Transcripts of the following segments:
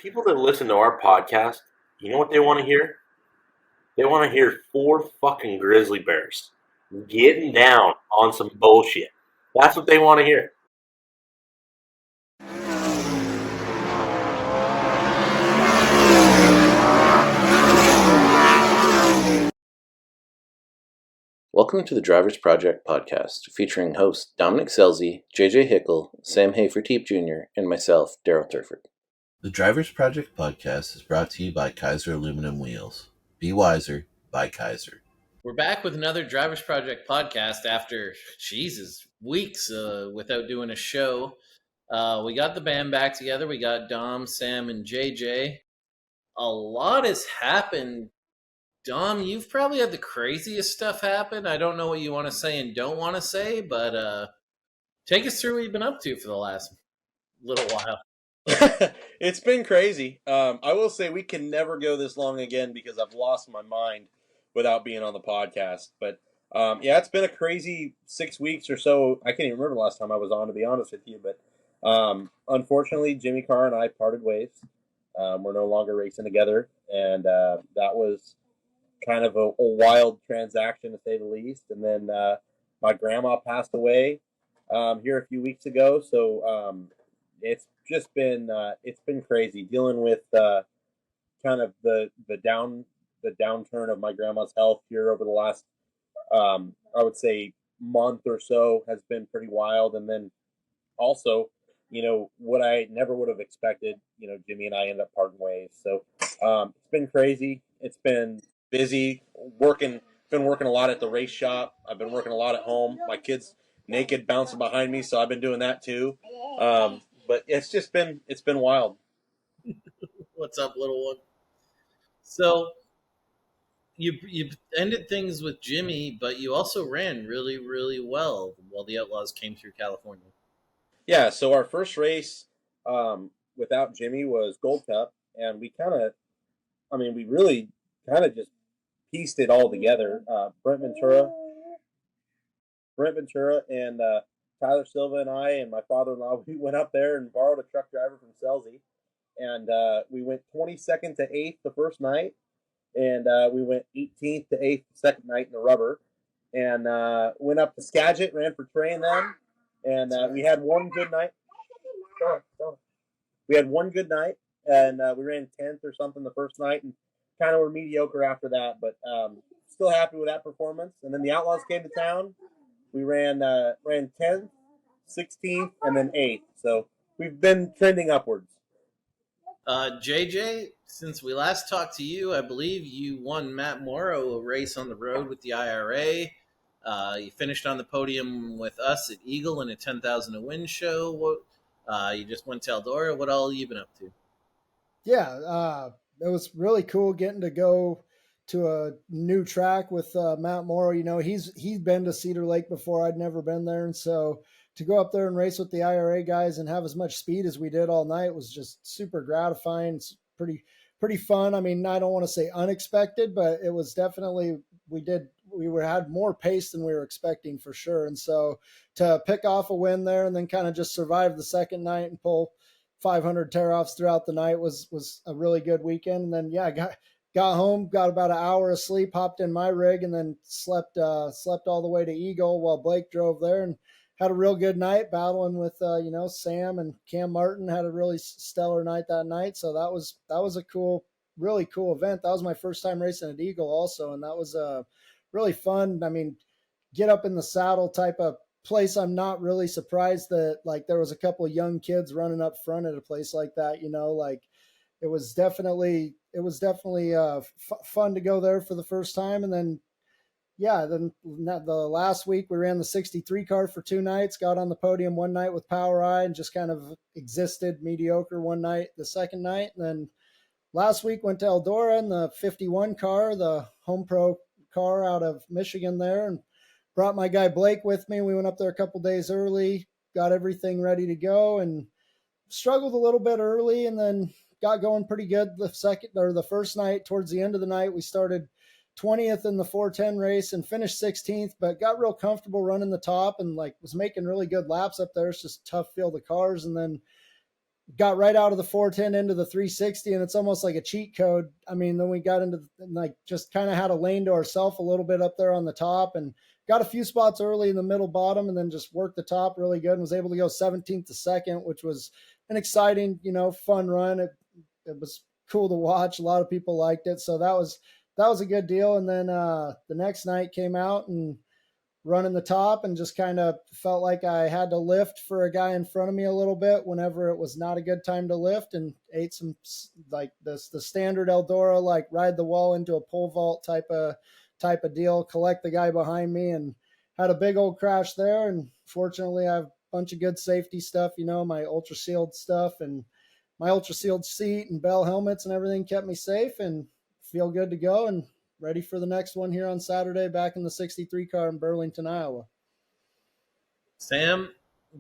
people that listen to our podcast, you know what they want to hear? They want to hear 4 fucking grizzly bears getting down on some bullshit. That's what they want to hear. Welcome to the Drivers Project podcast, featuring hosts Dominic Scelzi, JJ Hickle, Sam Hafertepe Jr., and myself, Daryl Turford. The Drivers Project podcast is brought to you by Kaiser Aluminum Wheels. Be wiser, buy Kaiser. We're back with another Drivers Project podcast after, weeks without doing a show. We got the band back together. We got Dom, Sam, and JJ. A lot has happened. Dom, you've probably had the craziest stuff happen. I don't know what you want to say and don't want to say, but take us through what you've been up to for the last little while. It's been crazy. I will say we can never go this long again because I've lost my mind without being on the podcast. But yeah, it's been a crazy 6 weeks or so. I can't even remember the last time I was on, to be honest with you. But unfortunately, Jimmy Carr and I parted ways. We're no longer racing together, and that was kind of a wild transaction, to say the least. And then my grandma passed away here a few weeks ago, so it's just been crazy dealing with kind of the downturn of my grandma's health here over the last I would say month or so has been pretty wild. And then also, what I never would have expected, Jimmy and I ended up parting ways. So it's been crazy. It's been busy been working a lot at the race shop. I've been working a lot at home. My kids naked bouncing behind me, so I've been doing that too. But it's been wild. What's up, little one? So you ended things with Jimmy, but you also ran really, really well while the Outlaws came through California. Yeah, so our first race without Jimmy was Gold Cup, and we really kind of just pieced it all together. Brent Ventura and Tyler Silva and I and my father-in-law, we went up there and borrowed a truck driver from Scelzi, and we went 22nd to 8th the first night, and we went 18th to 8th the second night in the rubber, and went up to Skagit, ran for Trey and them, and we had one good night. We had one good night, and we ran 10th or something the first night, and kind of were mediocre after that, but still happy with that performance. And then the Outlaws came to town. We ran 10th, 16th, and then 8th. So we've been trending upwards. JJ, since we last talked to you, I believe you won Matt Morrow a race on the road with the IRA. You finished on the podium with us at Eagle in a 10,000 a win show. You just went to Eldora. What all have you been up to? Yeah, it was really cool getting to go to a new track with Matt Morrow. He's been to Cedar Lake before. I'd never been there. And so to go up there and race with the IRA guys and have as much speed as we did all night was just super gratifying. It's pretty fun. I mean, I don't want to say unexpected, but it was definitely, we had more pace than we were expecting for sure. And so to pick off a win there and then kind of just survive the second night and pull 500 tear-offs throughout the night was a really good weekend. And then, yeah, got home, got about an hour of sleep, hopped in my rig, and then slept all the way to Eagle while Blake drove there, and had a real good night battling with, Sam and Cam Martin. Had a really stellar night that night. So that was a really cool event. That was my first time racing at Eagle also, and that was really fun. I mean, get up in the saddle type of place. I'm not really surprised that there was a couple of young kids running up front at a place like that. It was definitely fun to go there for the first time. And then the last week we ran the 63 car for 2 nights, got on the podium one night with Power Eye and just kind of existed mediocre one night the second night. And then last week went to Eldora in the 51 car, the home pro car out of Michigan there, and brought my guy Blake with me. We went up there a couple days early, got everything ready to go, and struggled a little bit early, and then got going pretty good the first night. Towards the end of the night, we started 20th in the 410 race and finished 16th, but got real comfortable running the top and was making really good laps up there. It's just a tough field of cars. And then got right out of the 410 into the 360, and it's almost like a cheat code. I mean, then we got into like just kind of had a lane to ourselves a little bit up there on the top, and got a few spots early in the middle bottom, and then just worked the top really good and was able to go 17th to second, which was an exciting, fun run. It was cool to watch. A lot of people liked it, so that was a good deal. And then the next night came out and running the top, and just kind of felt like I had to lift for a guy in front of me a little bit whenever it was not a good time to lift, and ate some like the standard Eldora, like ride the wall into a pole vault type of deal, collect the guy behind me, and had a big old crash there. And fortunately I have a bunch of good safety stuff, my ultra sealed stuff and my ultra sealed seat and bell helmets and everything kept me safe, and feel good to go and ready for the next one here on Saturday back in the 63 car in Burlington, Iowa. Sam,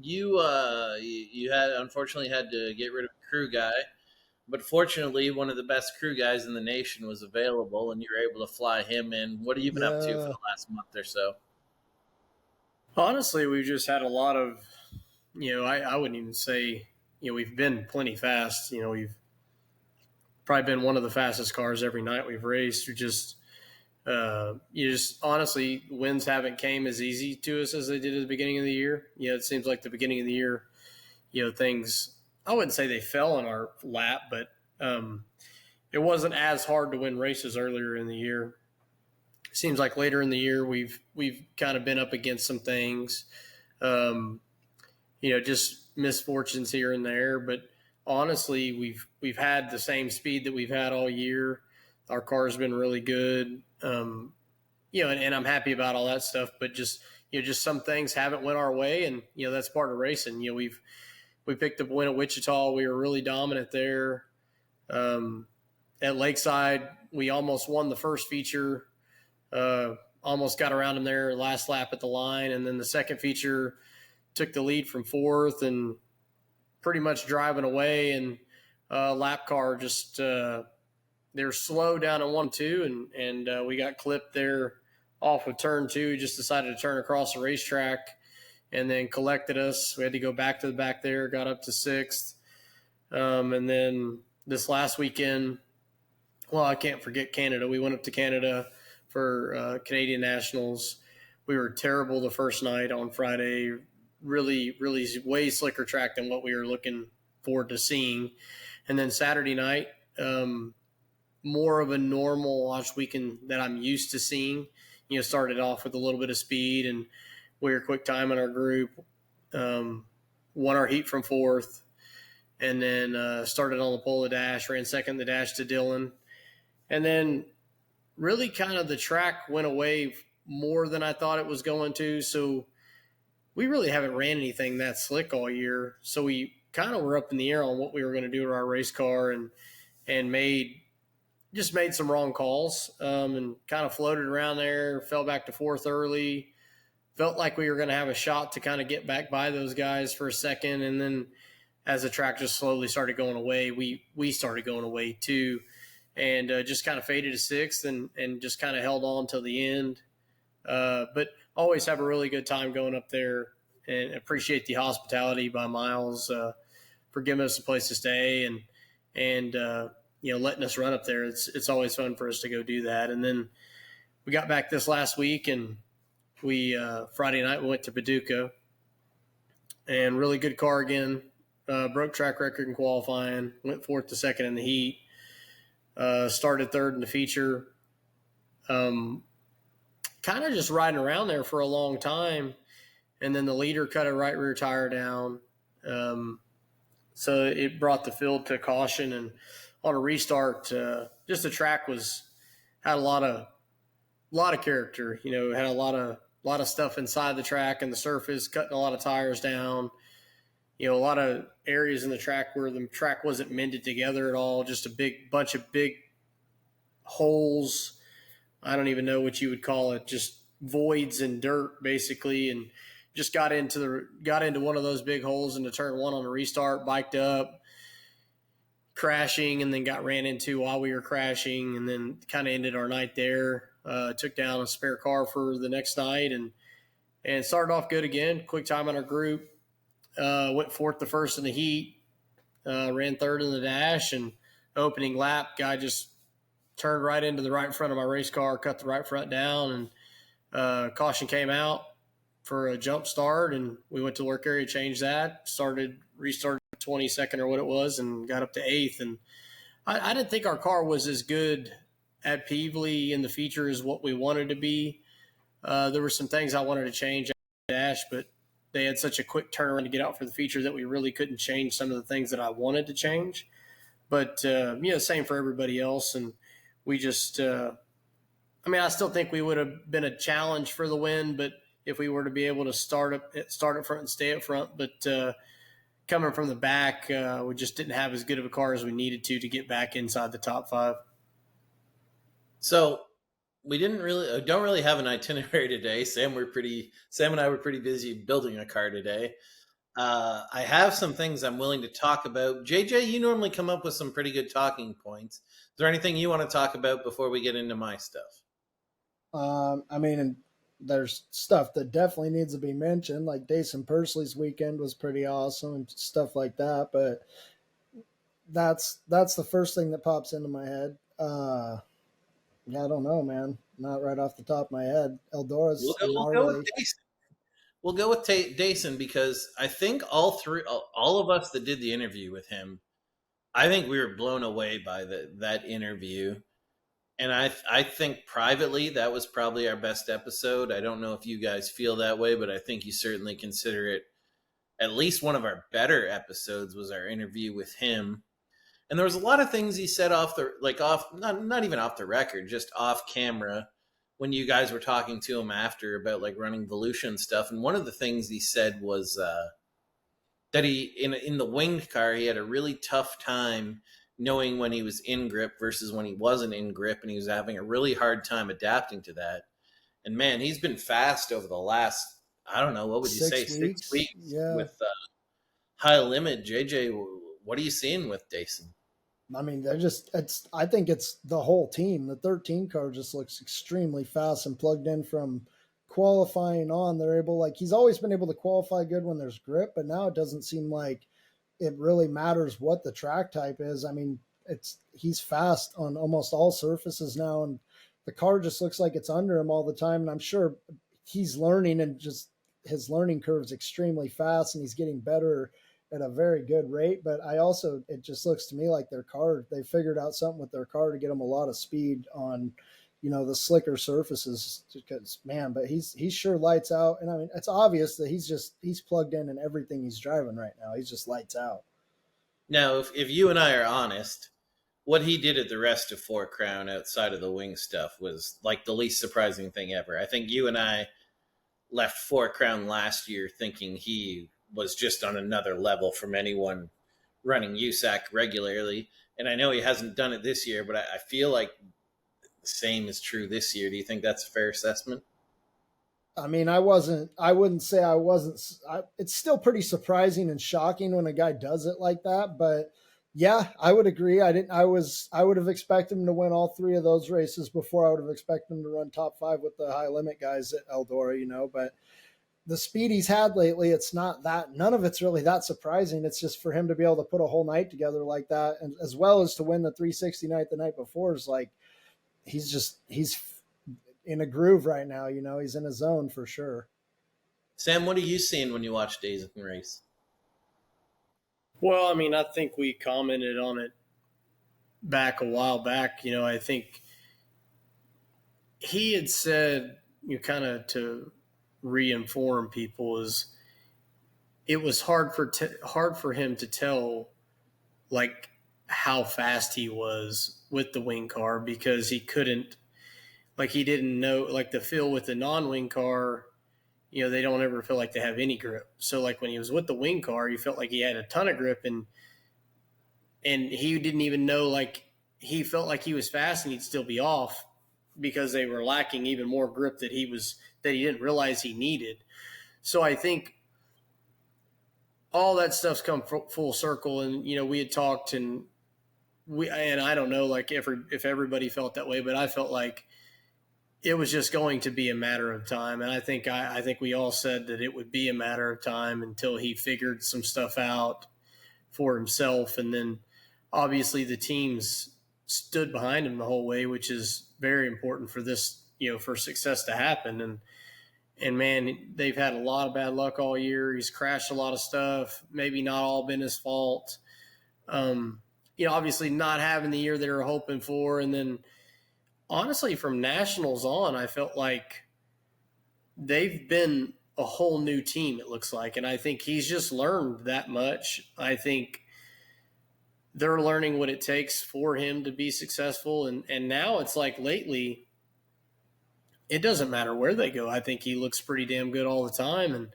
you had unfortunately had to get rid of a crew guy, but fortunately one of the best crew guys in the nation was available, and you were able to fly him in. What have you been up to for the last month or so? Honestly, we've just had a lot of, I wouldn't even say, we've been plenty fast. We've probably been one of the fastest cars every night we've raced. You just honestly, wins haven't came as easy to us as they did at the beginning of the year. It seems like the beginning of the year, things, I wouldn't say they fell in our lap, but it wasn't as hard to win races earlier in the year. It seems like later in the year we've kind of been up against some things, just misfortunes here and there. But honestly, we've had the same speed that we've had all year. Our car's been really good. And I'm happy about all that stuff, but just some things haven't went our way, and that's part of racing. We picked up a win at Wichita. We were really dominant there. At Lakeside, we almost won the first feature. Almost got around him there last lap at the line, and then the second feature took the lead from fourth and pretty much driving away. And lap car just they were slow down at 1-2, and we got clipped there off of turn 2. Just decided to turn across the racetrack and then collected us. We had to go back to the back there, got up to 6th. And then this last weekend, well, I can't forget Canada. We went up to Canada for Canadian Nationals. We were terrible the first night on Friday, really, really way slicker track than what we were looking forward to seeing. And then Saturday night, more of a normal launch weekend that I'm used to seeing. Started off with a little bit of speed, and we were quick time in our group. Won our heat from 4th, and then started on the pole of the dash, ran second the dash to Dylan. And then really kind of the track went away more than I thought it was going to. So we really haven't ran anything that slick all year. So we kind of were up in the air on what we were going to do to our race car, and made some wrong calls, and kind of floated around there, fell back to 4th early. Felt like we were going to have a shot to kind of get back by those guys for a second. And then as the track just slowly started going away, we started going away too, and just kind of faded to 6th and just kind of held on till the end. But always have a really good time going up there, and appreciate the hospitality by Miles for giving us a place to stay and letting us run up there. It's always fun for us to go do that. And then we got back this last week, and we Friday night we went to Paducah, and really good car again. Broke track record in qualifying, went 4th to 2nd in the heat, started 3rd in the feature. Kind of just riding around there for a long time, and then the leader cut a right rear tire down. So it brought the field to caution, and on a restart, just the track had a lot of character. Had a lot of stuff inside the track and the surface, cutting a lot of tires down. A lot of areas in the track where the track wasn't mended together at all. Just a bunch of big holes. I don't even know what you would call it. Just voids and dirt, basically, and just got into one of those big holes into turn 1 on a restart, biked up, crashing, and then got ran into while we were crashing, and then kind of ended our night there. Took down a spare car for the next night, and started off good again. Quick time on our group. Went 4th to 1st in the heat. ran third in the dash, and opening lap, guy just turned right into the right front of my race car, cut the right front down, and caution came out for a jump start, and we went to the work area, changed that, restarted 22nd or what it was, and got up to 8th. And I didn't think our car was as good at Peevely in the feature as what we wanted to be. There were some things I wanted to change at the dash, but they had such a quick turnaround to get out for the feature that we really couldn't change some of the things that I wanted to change. But, same for everybody else. And we just, I still think we would have been a challenge for the win, but if we were to be able to start up front and stay up front, but coming from the back, we just didn't have as good of a car as we needed to get back inside the top 5. So we don't really have an itinerary today. Sam and I were pretty busy building a car today. I have some things I'm willing to talk about. JJ, you normally come up with some pretty good talking points. Is there anything you want to talk about before we get into my stuff? There's stuff that definitely needs to be mentioned, like Dason Pursley's weekend was pretty awesome and stuff like that. But that's the first thing that pops into my head. I don't know, man. Not right off the top of my head. Eldora's We'll go with Dason. We'll go with Dason because I think all of us that did the interview with him, I think we were blown away by that interview. And I think privately that was probably our best episode. I don't know if you guys feel that way, but I think you certainly consider it at least one of our better episodes was our interview with him. And there was a lot of things he said not even off the record, just off camera when you guys were talking to him after about like running Volusia stuff. And one of the things he said was that he in the winged car, he had a really tough time knowing when he was in grip versus when he wasn't in grip, and he was having a really hard time adapting to that. And man, he's been fast over the last, I don't know, what would you say, 6 weeks with high limit. JJ, what are you seeing with Dason? I think it's the whole team. The 13 car just looks extremely fast and plugged in from qualifying on. He's always been able to qualify good when there's grip, but now it doesn't seem like it really matters what the track type is. He's fast on almost all surfaces now, and the car just looks like it's under him all the time. And I'm sure he's learning, and just his learning curve is extremely fast, and he's getting better at a very good rate. But it just looks to me like they figured out something with their car to get him a lot of speed on, the slicker surfaces, because but he sure lights out. And it's obvious that he's plugged in everything he's driving right now. He's just lights out. Now, if you and I are honest, what he did at the rest of Four Crown outside of the wing stuff was like the least surprising thing ever. I think you and I left Four Crown last year thinking he was just on another level from anyone running USAC regularly. And I know he hasn't done it this year, but I feel like the same is true this year. Do you think that's a fair assessment? I wouldn't say I wasn't. It's still pretty surprising and shocking when a guy does it like that. But yeah, I would agree. I would have expected him to win all 3 of those races before I would have expected him to run top 5 with the high limit guys at Eldora, but the speed he's had lately, none of it's really that surprising. It's just for him to be able to put a whole night together like that, and as well as to win the 360 night the night before, is like, he's in a groove right now. He's in a zone for sure. Sam, what are you seeing when you watch Days in Race? Well, I think we commented on it a while back. I think he had said, kind of to re-inform people, is it was hard for him to tell like how fast he was with the wing car, because he didn't know, like the feel with the non-wing car, they don't ever feel like they have any grip. So like when he was with the wing car, he felt like he had a ton of grip, and he didn't even know, like he felt like he was fast and he'd still be off because they were lacking even more grip that he didn't realize he needed. So I think all that stuff's come full circle. And, we had talked, and I don't know, like if everybody felt that way, but I felt like it was just going to be a matter of time. And I think we all said that it would be a matter of time until he figured some stuff out for himself. And then obviously the teams stood behind him the whole way, which is very important for this, for success to happen. And man, they've had a lot of bad luck all year. He's crashed a lot of stuff, maybe not all been his fault. Obviously not having the year they were hoping for. And then honestly, from nationals on, I felt like they've been a whole new team, it looks like. And I think he's just learned that much. I think they're learning what it takes for him to be successful. And now it's like lately, it doesn't matter where they go. I think he looks pretty damn good all the time.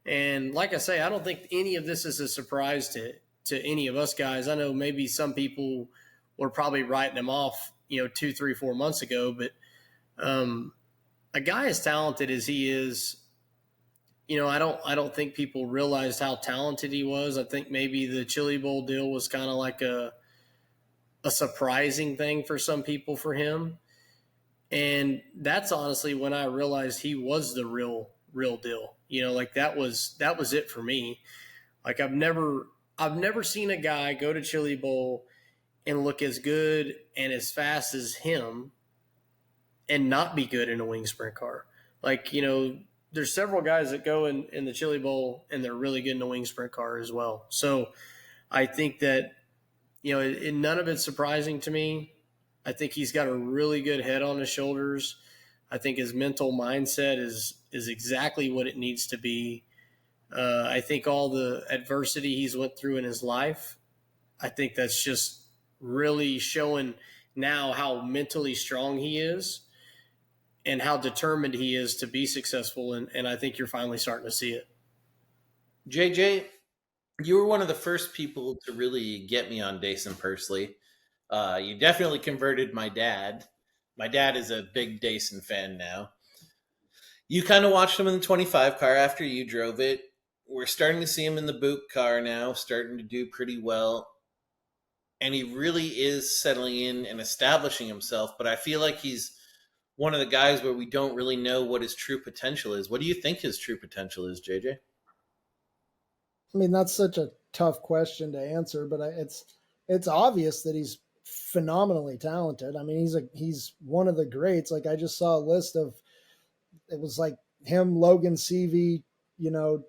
And like I say, I don't think any of this is a surprise to any of us guys. I know maybe some people were probably writing him off, 2, 3, 4 months ago, but a guy as talented as he is, I don't think people realized how talented he was. I think maybe the Chili Bowl deal was kind of like a surprising thing for some people for him. And that's honestly when I realized he was the real deal. Like that was it for me. Like I've never seen a guy go to Chili Bowl and look as good and as fast as him and not be good in a wing sprint car. Like, there's several guys that go in the Chili Bowl and they're really good in a wing sprint car as well. So I think that, none of it's surprising to me. I think he's got a really good head on his shoulders. I think his mental mindset is exactly what it needs to be. I think all the adversity he's went through in his life, I think that's just really showing now how mentally strong he is and how determined he is to be successful. And I think you're finally starting to see it. JJ, you were one of the first people to really get me on Dason Pursley. You definitely converted my dad. My dad is a big Dason fan now. You kind of watched him in the 25 car after you drove it. We're starting to see him in the boot car now, starting to do pretty well. And he really is settling in and establishing himself. But I feel like he's one of the guys where we don't really know what his true potential is. What do you think his true potential is, JJ? I mean, that's such a tough question to answer, but it's obvious that he's phenomenally talented. I mean, he's one of the greats. Like I just saw a list of, it was like him, Logan Seavey,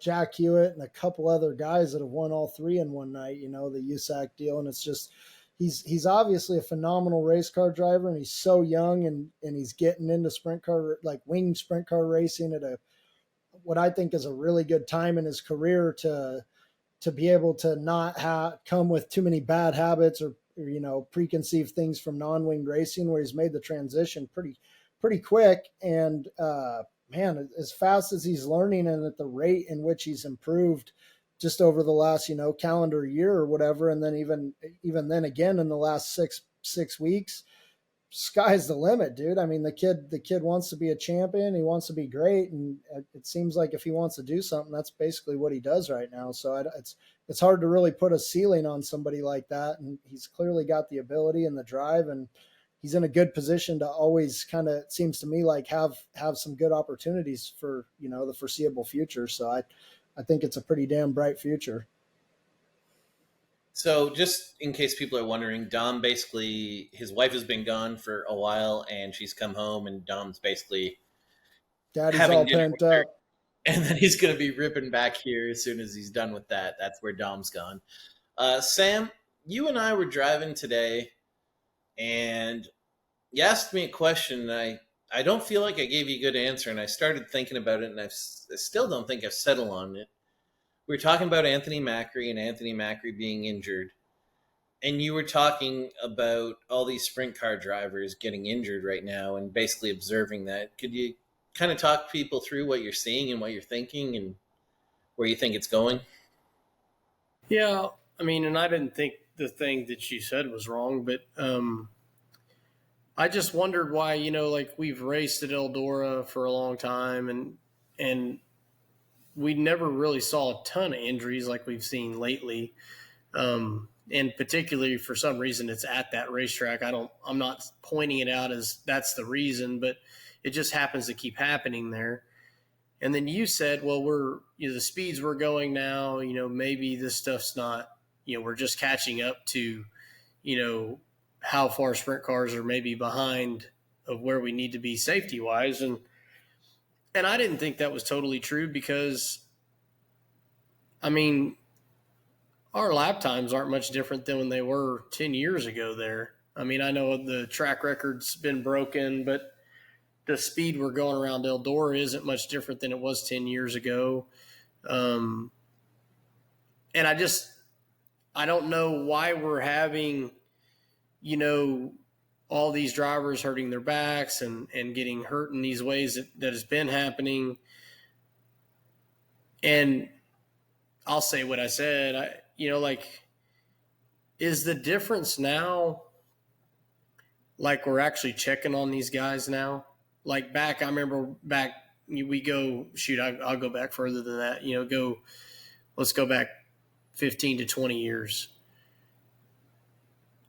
Jack Hewitt, and a couple other guys that have won all three in one night, the USAC deal. And it's just, he's obviously a phenomenal race car driver, and he's so young, and he's getting into sprint car, like wing sprint car racing at what I think is a really good time in his career to be able to not come with too many bad habits or preconceived things from non-winged racing, where he's made the transition pretty quick. And man, as fast as he's learning and at the rate in which he's improved just over the last, calendar year or whatever. And then even then again, in the last six weeks, sky's the limit, dude. I mean, the kid wants to be a champion. He wants to be great. And it seems like if he wants to do something, that's basically what he does right now. So it's hard to really put a ceiling on somebody like that. And he's clearly got the ability and the drive, and he's in a good position to always kind of, seems to me like have some good opportunities for, the foreseeable future. So I think it's a pretty damn bright future. So just in case people are wondering, Dom basically, his wife has been gone for a while and she's come home, and Dom's basically Daddy's all pent up. And then he's going to be ripping back here as soon as he's done with that. That's where Dom's gone. Sam, you and I were driving today, and you asked me a question, and I don't feel like I gave you a good answer, and I started thinking about it, and I still don't think I've settled on it. We were talking about Anthony Macri and Anthony Macri being injured, and you were talking about all these sprint car drivers getting injured right now and basically observing that. Could you kind of talk people through what you're seeing and what you're thinking and where you think it's going? Yeah, I mean, and I didn't think the thing that you said was wrong, but I just wondered why, like we've raced at Eldora for a long time, and we never really saw a ton of injuries like we've seen lately. And particularly for some reason it's at that racetrack. I'm not pointing it out as that's the reason, but it just happens to keep happening there. And then you said, well, the speeds we're going now, maybe this stuff's not, we're just catching up to, how far sprint cars are maybe behind of where we need to be safety wise. And I didn't think that was totally true because, I mean, our lap times aren't much different than when they were 10 years ago there. I mean, I know the track record's been broken, but the speed we're going around Eldora isn't much different than it was 10 years ago. And I don't know why we're having, all these drivers hurting their backs and getting hurt in these ways that has been happening. And I'll say what I said, is the difference now, like we're actually checking on these guys now? Like I remember we go, I'll go back further than that, let's go back 15 to 20 years.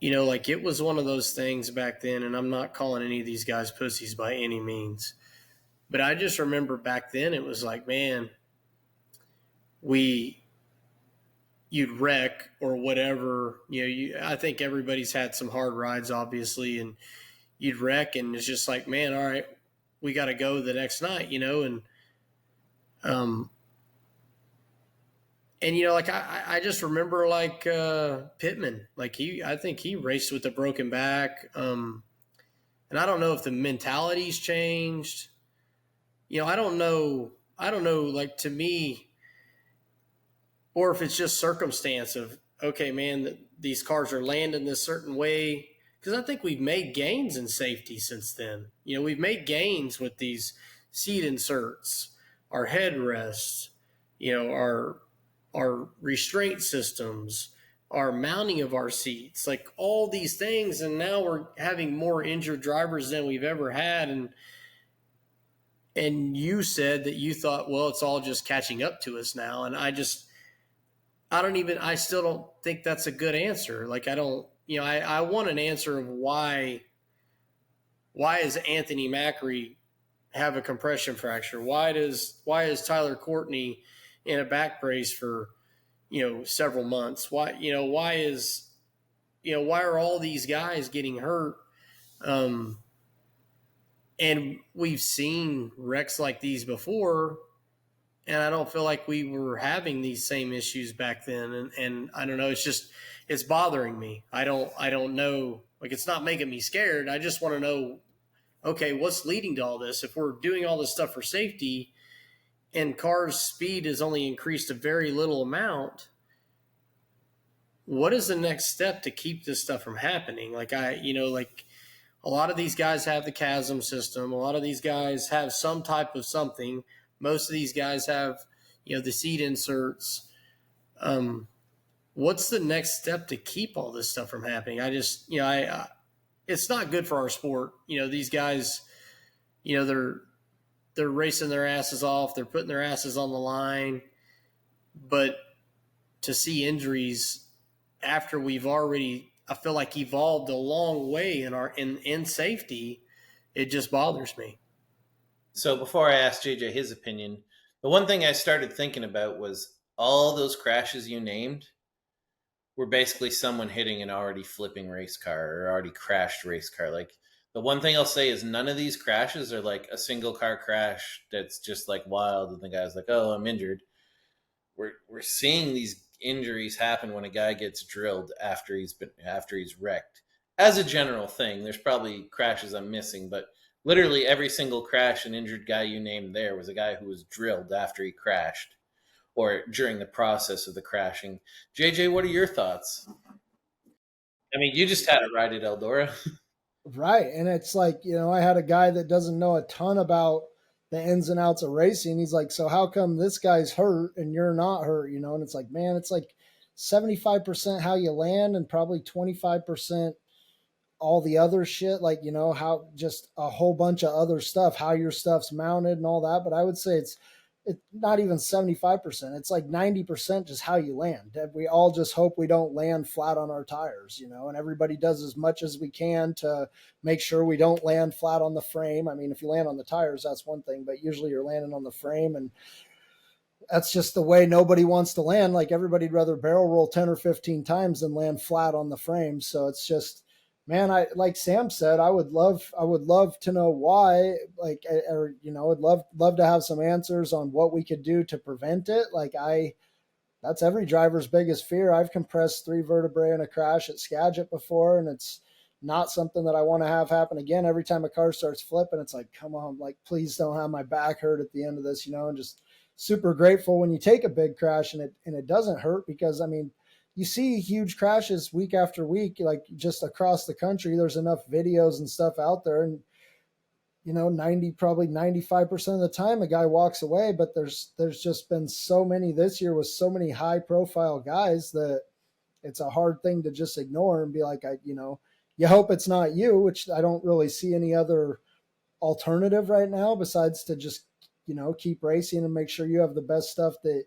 It was one of those things back then, and I'm not calling any of these guys pussies by any means, but I just remember back then it was like, man, you'd wreck or whatever, I think everybody's had some hard rides, obviously, and you'd wreck, and it's just like, man, all right, we got to go the next night, and I just remember Pittman, I think he raced with a broken back. And I don't know if the mentality's changed. I don't know, to me, or if it's just circumstance of, okay, man, these cars are landing this certain way. Because I think we've made gains in safety since then. We've made gains with these seat inserts, our headrests, our restraint systems, our mounting of our seats, like all these things. And now we're having more injured drivers than we've ever had. And you said that you thought, well, it's all just catching up to us now. And I still don't think that's a good answer. I want an answer of why does Anthony Macri have a compression fracture? Why is Tyler Courtney in a back brace for, several months? Why are all these guys getting hurt? And we've seen wrecks like these before, and I don't feel like we were having these same issues back then. And I don't know, it's bothering me. I don't know, it's not making me scared. I just want to know, okay, what's leading to all this? If we're doing all this stuff for safety and cars' speed has only increased a very little amount, what is the next step to keep this stuff from happening? A lot of these guys have the chasm system. A lot of these guys have some type of something. Most of these guys have, the seat inserts. What's the next step to keep all this stuff from happening? It's not good for our sport. These guys, they're racing their asses off. They're putting their asses on the line. But to see injuries after we've already, I feel like, evolved a long way in safety, it just bothers me. So before I asked JJ his opinion, the one thing I started thinking about was all those crashes you named were basically someone hitting an already flipping race car or already crashed race car. The one thing I'll say is none of these crashes are like a single car crash that's just wild and the guy's like, oh, I'm injured. We're seeing these injuries happen when a guy gets drilled after he's wrecked. As a general thing, there's probably crashes I'm missing, but literally every single crash and injured guy you named there was a guy who was drilled after he crashed or during the process of the crashing. JJ, what are your thoughts? I mean, you just had a ride at Eldora. Right. And it's I had a guy that doesn't know a ton about the ins and outs of racing. He's like, so how come this guy's hurt and you're not hurt? And it's like, man, it's 75% how you land and probably 25% all the other shit, how just a whole bunch of other stuff, how your stuff's mounted and all that. But I would say it's not even 75%. It's 90% just how you land. We all just hope we don't land flat on our tires, and everybody does as much as we can to make sure we don't land flat on the frame. I mean, if you land on the tires, that's one thing, but usually you're landing on the frame. And that's just the way nobody wants to land. Like everybody'd rather barrel roll 10 or 15 times than land flat on the frame. So it's just, man, I, like Sam said, I would love to know why, like, or, you know, I'd love to have some answers on what we could do to prevent it. Like that's every driver's biggest fear. I've compressed 3 vertebrae in a crash at Skagit before, and it's not something that I want to have happen again. Every time a car starts flipping, it's like, come on, like, please don't have my back hurt at the end of this, you know, and just super grateful when you take a big crash and it doesn't hurt, because I mean, you see huge crashes week after week, like just across the country. There's enough videos and stuff out there, and you know, probably 95% of the time a guy walks away, but there's just been so many this year with so many high profile guys that it's a hard thing to just ignore and be like, you know, you hope it's not you, which I don't really see any other alternative right now besides to just, you know, keep racing and make sure you have the best stuff that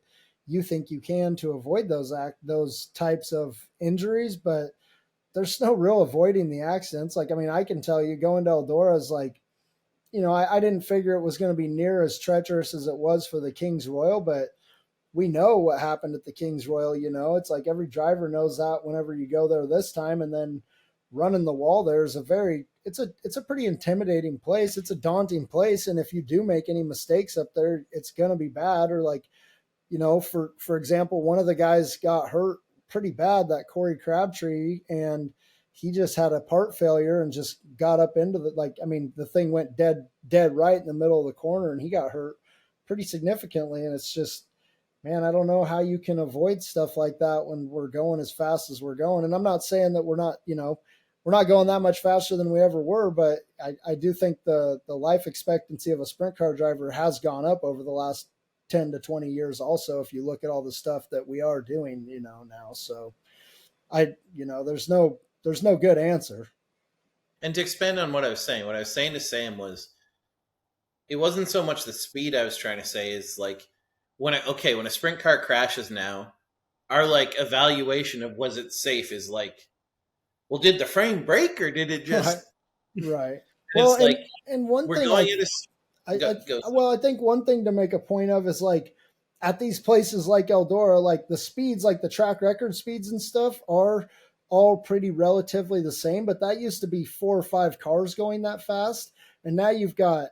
you think you can to avoid those types of injuries. But there's no real avoiding the accidents. Like, I mean, I can tell you going to Eldora is like, you know, I didn't figure it was going to be near as treacherous as it was for the King's Royal, but we know what happened at the King's Royal. You know, it's like every driver knows that whenever you go there this time. And then running the wall there is it's a pretty intimidating place. It's a daunting place. And if you do make any mistakes up there, it's going to be bad. Or like, you know, for example, one of the guys got hurt pretty bad, that Corey Crabtree, and he just had a part failure and just got up into the thing went dead right in the middle of the corner, and he got hurt pretty significantly. And it's just, man, I don't know how you can avoid stuff like that when we're going as fast as we're going. And I'm not saying that we're not going that much faster than we ever were, but I do think the life expectancy of a sprint car driver has gone up over the last 10 to 20 years also, if you look at all the stuff that we are doing, you know, now. So there's no good answer. And to expand on what I was saying to Sam was, it wasn't so much the speed I was trying to say, is like, when a sprint car crashes now, our like evaluation of was it safe is like, well, did the frame break or did it just right? Well, it's and one we're thing, going like, into I think one thing to make a point of is like at these places like Eldora, like the speeds, like the track record speeds and stuff are all pretty relatively the same, but that used to be 4 or 5 cars going that fast. And now you've got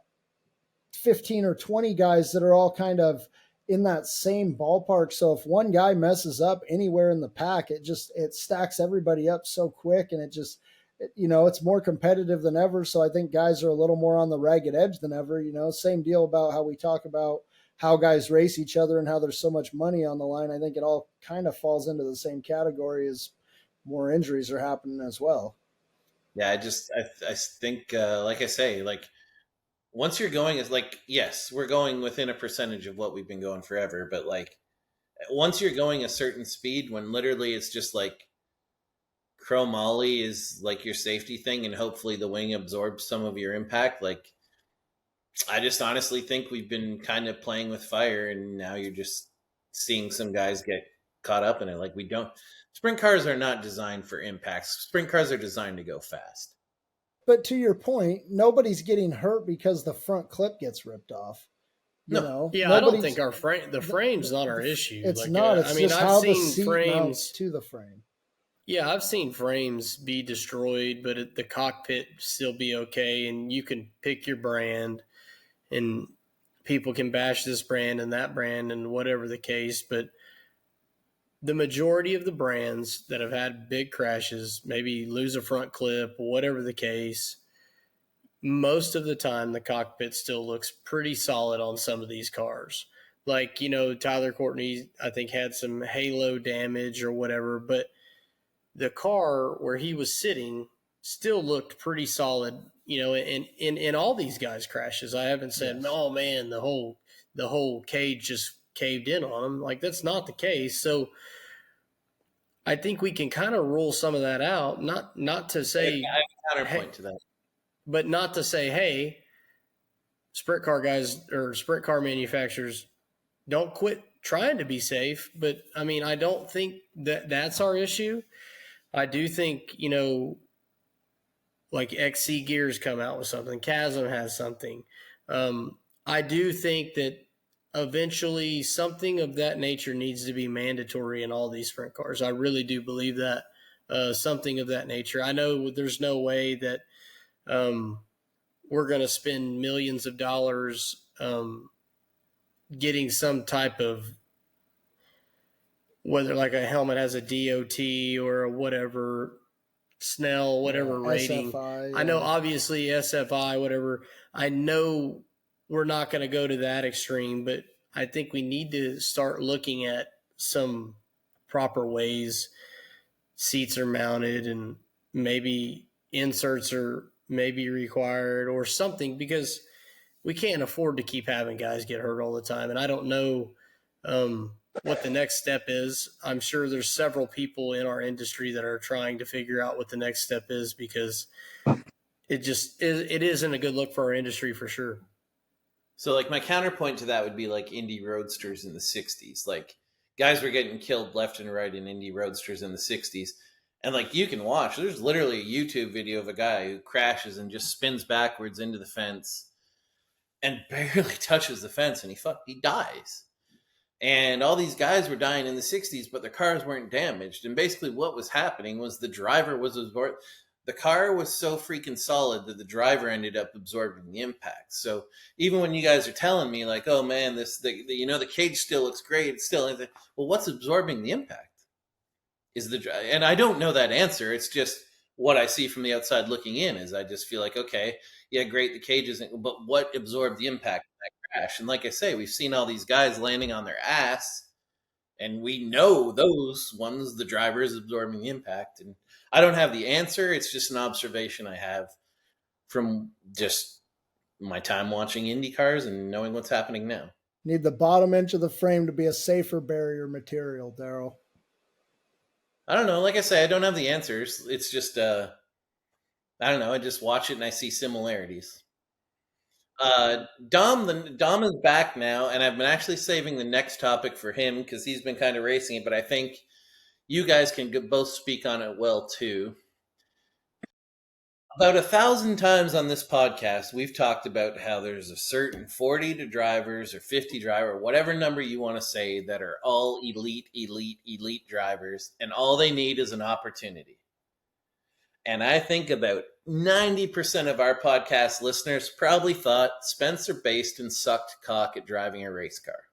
15 or 20 guys that are all kind of in that same ballpark. So if one guy messes up anywhere in the pack, it stacks everybody up so quick, and it's more competitive than ever. So I think guys are a little more on the ragged edge than ever. You know, same deal about how we talk about how guys race each other and how there's so much money on the line. I think it all kind of falls into the same category as more injuries are happening as well. Yeah, I think, like I say, like once you're going, is like, yes, we're going within a percentage of what we've been going forever, but like once you're going a certain speed, when literally it's just like chromoly is like your safety thing, and hopefully the wing absorbs some of your impact. Like, I just honestly think we've been kind of playing with fire, and now you're just seeing some guys get caught up in it. Like, sprint cars are not designed for impacts. Sprint cars are designed to go fast. But to your point, nobody's getting hurt because the front clip gets ripped off. You know? Yeah, I don't think the frame's not our issue. It's like, not. It's just how the seat mounts to the frame. Yeah, I've seen frames be destroyed, but the cockpit still be okay, and you can pick your brand, and people can bash this brand and that brand and whatever the case, but the majority of the brands that have had big crashes, maybe lose a front clip, whatever the case, most of the time the cockpit still looks pretty solid on some of these cars. Like, you know, Tyler Courtney, I think, had some halo damage or whatever, but the car where he was sitting still looked pretty solid, you know, in all these guys' crashes. I haven't said, yes, oh man, the whole cage just caved in on him. Like, that's not the case. So I think we can kind of rule some of that out. Not to say, I have a counterpoint to that, but not to say, hey, sprint car guys or sprint car manufacturers, don't quit trying to be safe. But I mean, I don't think that's our issue. I do think, you know, like XC Gears come out with something, Chasm has something. I do think that eventually something of that nature needs to be mandatory in all these sprint cars. I really do believe that. Something of that nature. I know there's no way that we're going to spend millions of dollars getting some type of, whether like a helmet has a DOT or a whatever, Snell, whatever rating. SFI, I know obviously SFI, whatever. I know we're not going to go to that extreme, but I think we need to start looking at some proper ways seats are mounted and maybe inserts are maybe required or something, because we can't afford to keep having guys get hurt all the time. And I don't know what the next step is. I'm sure there's several people in our industry that are trying to figure out what the next step is, because it isn't a good look for our industry for sure. So, like, my counterpoint to that would be like Indy Roadsters in the 60s. Like, guys were getting killed left and right in Indy Roadsters in the 60s. And, like, you can watch, there's literally a YouTube video of a guy who crashes and just spins backwards into the fence and barely touches the fence, and he dies. And all these guys were dying in the 60s, but their cars weren't damaged. And basically what was happening was the driver was the car was so freaking solid that the driver ended up absorbing the impact. So even when you guys are telling me like, oh man, the cage still looks great, it's still, well, what's absorbing the impact? And I don't know that answer. It's just what I see from the outside looking in. Is I just feel like, okay, yeah, great, the cage isn't, but what absorbed the impact of that crash? And like I say, we've seen all these guys landing on their ass, and we know those ones, the driver is absorbing the impact. And I don't have the answer. It's just an observation I have from just my time watching Indy cars and knowing what's happening now. Need the bottom inch of the frame to be a safer barrier material, Daryl. I don't know. Like I say, I don't have the answers. It's just, I don't know. I just watch it and I see similarities. Dom is back now, and I've been actually saving the next topic for him because he's been kind of racing it, but I think you guys can both speak on it well too. About 1,000 times on this podcast, we've talked about how there's a certain 40 to drivers or 50 driver, whatever number you want to say, that are all elite drivers, and all they need is an opportunity. And I think about 90% of our podcast listeners probably thought Spencer Baston sucked cock at driving a race car.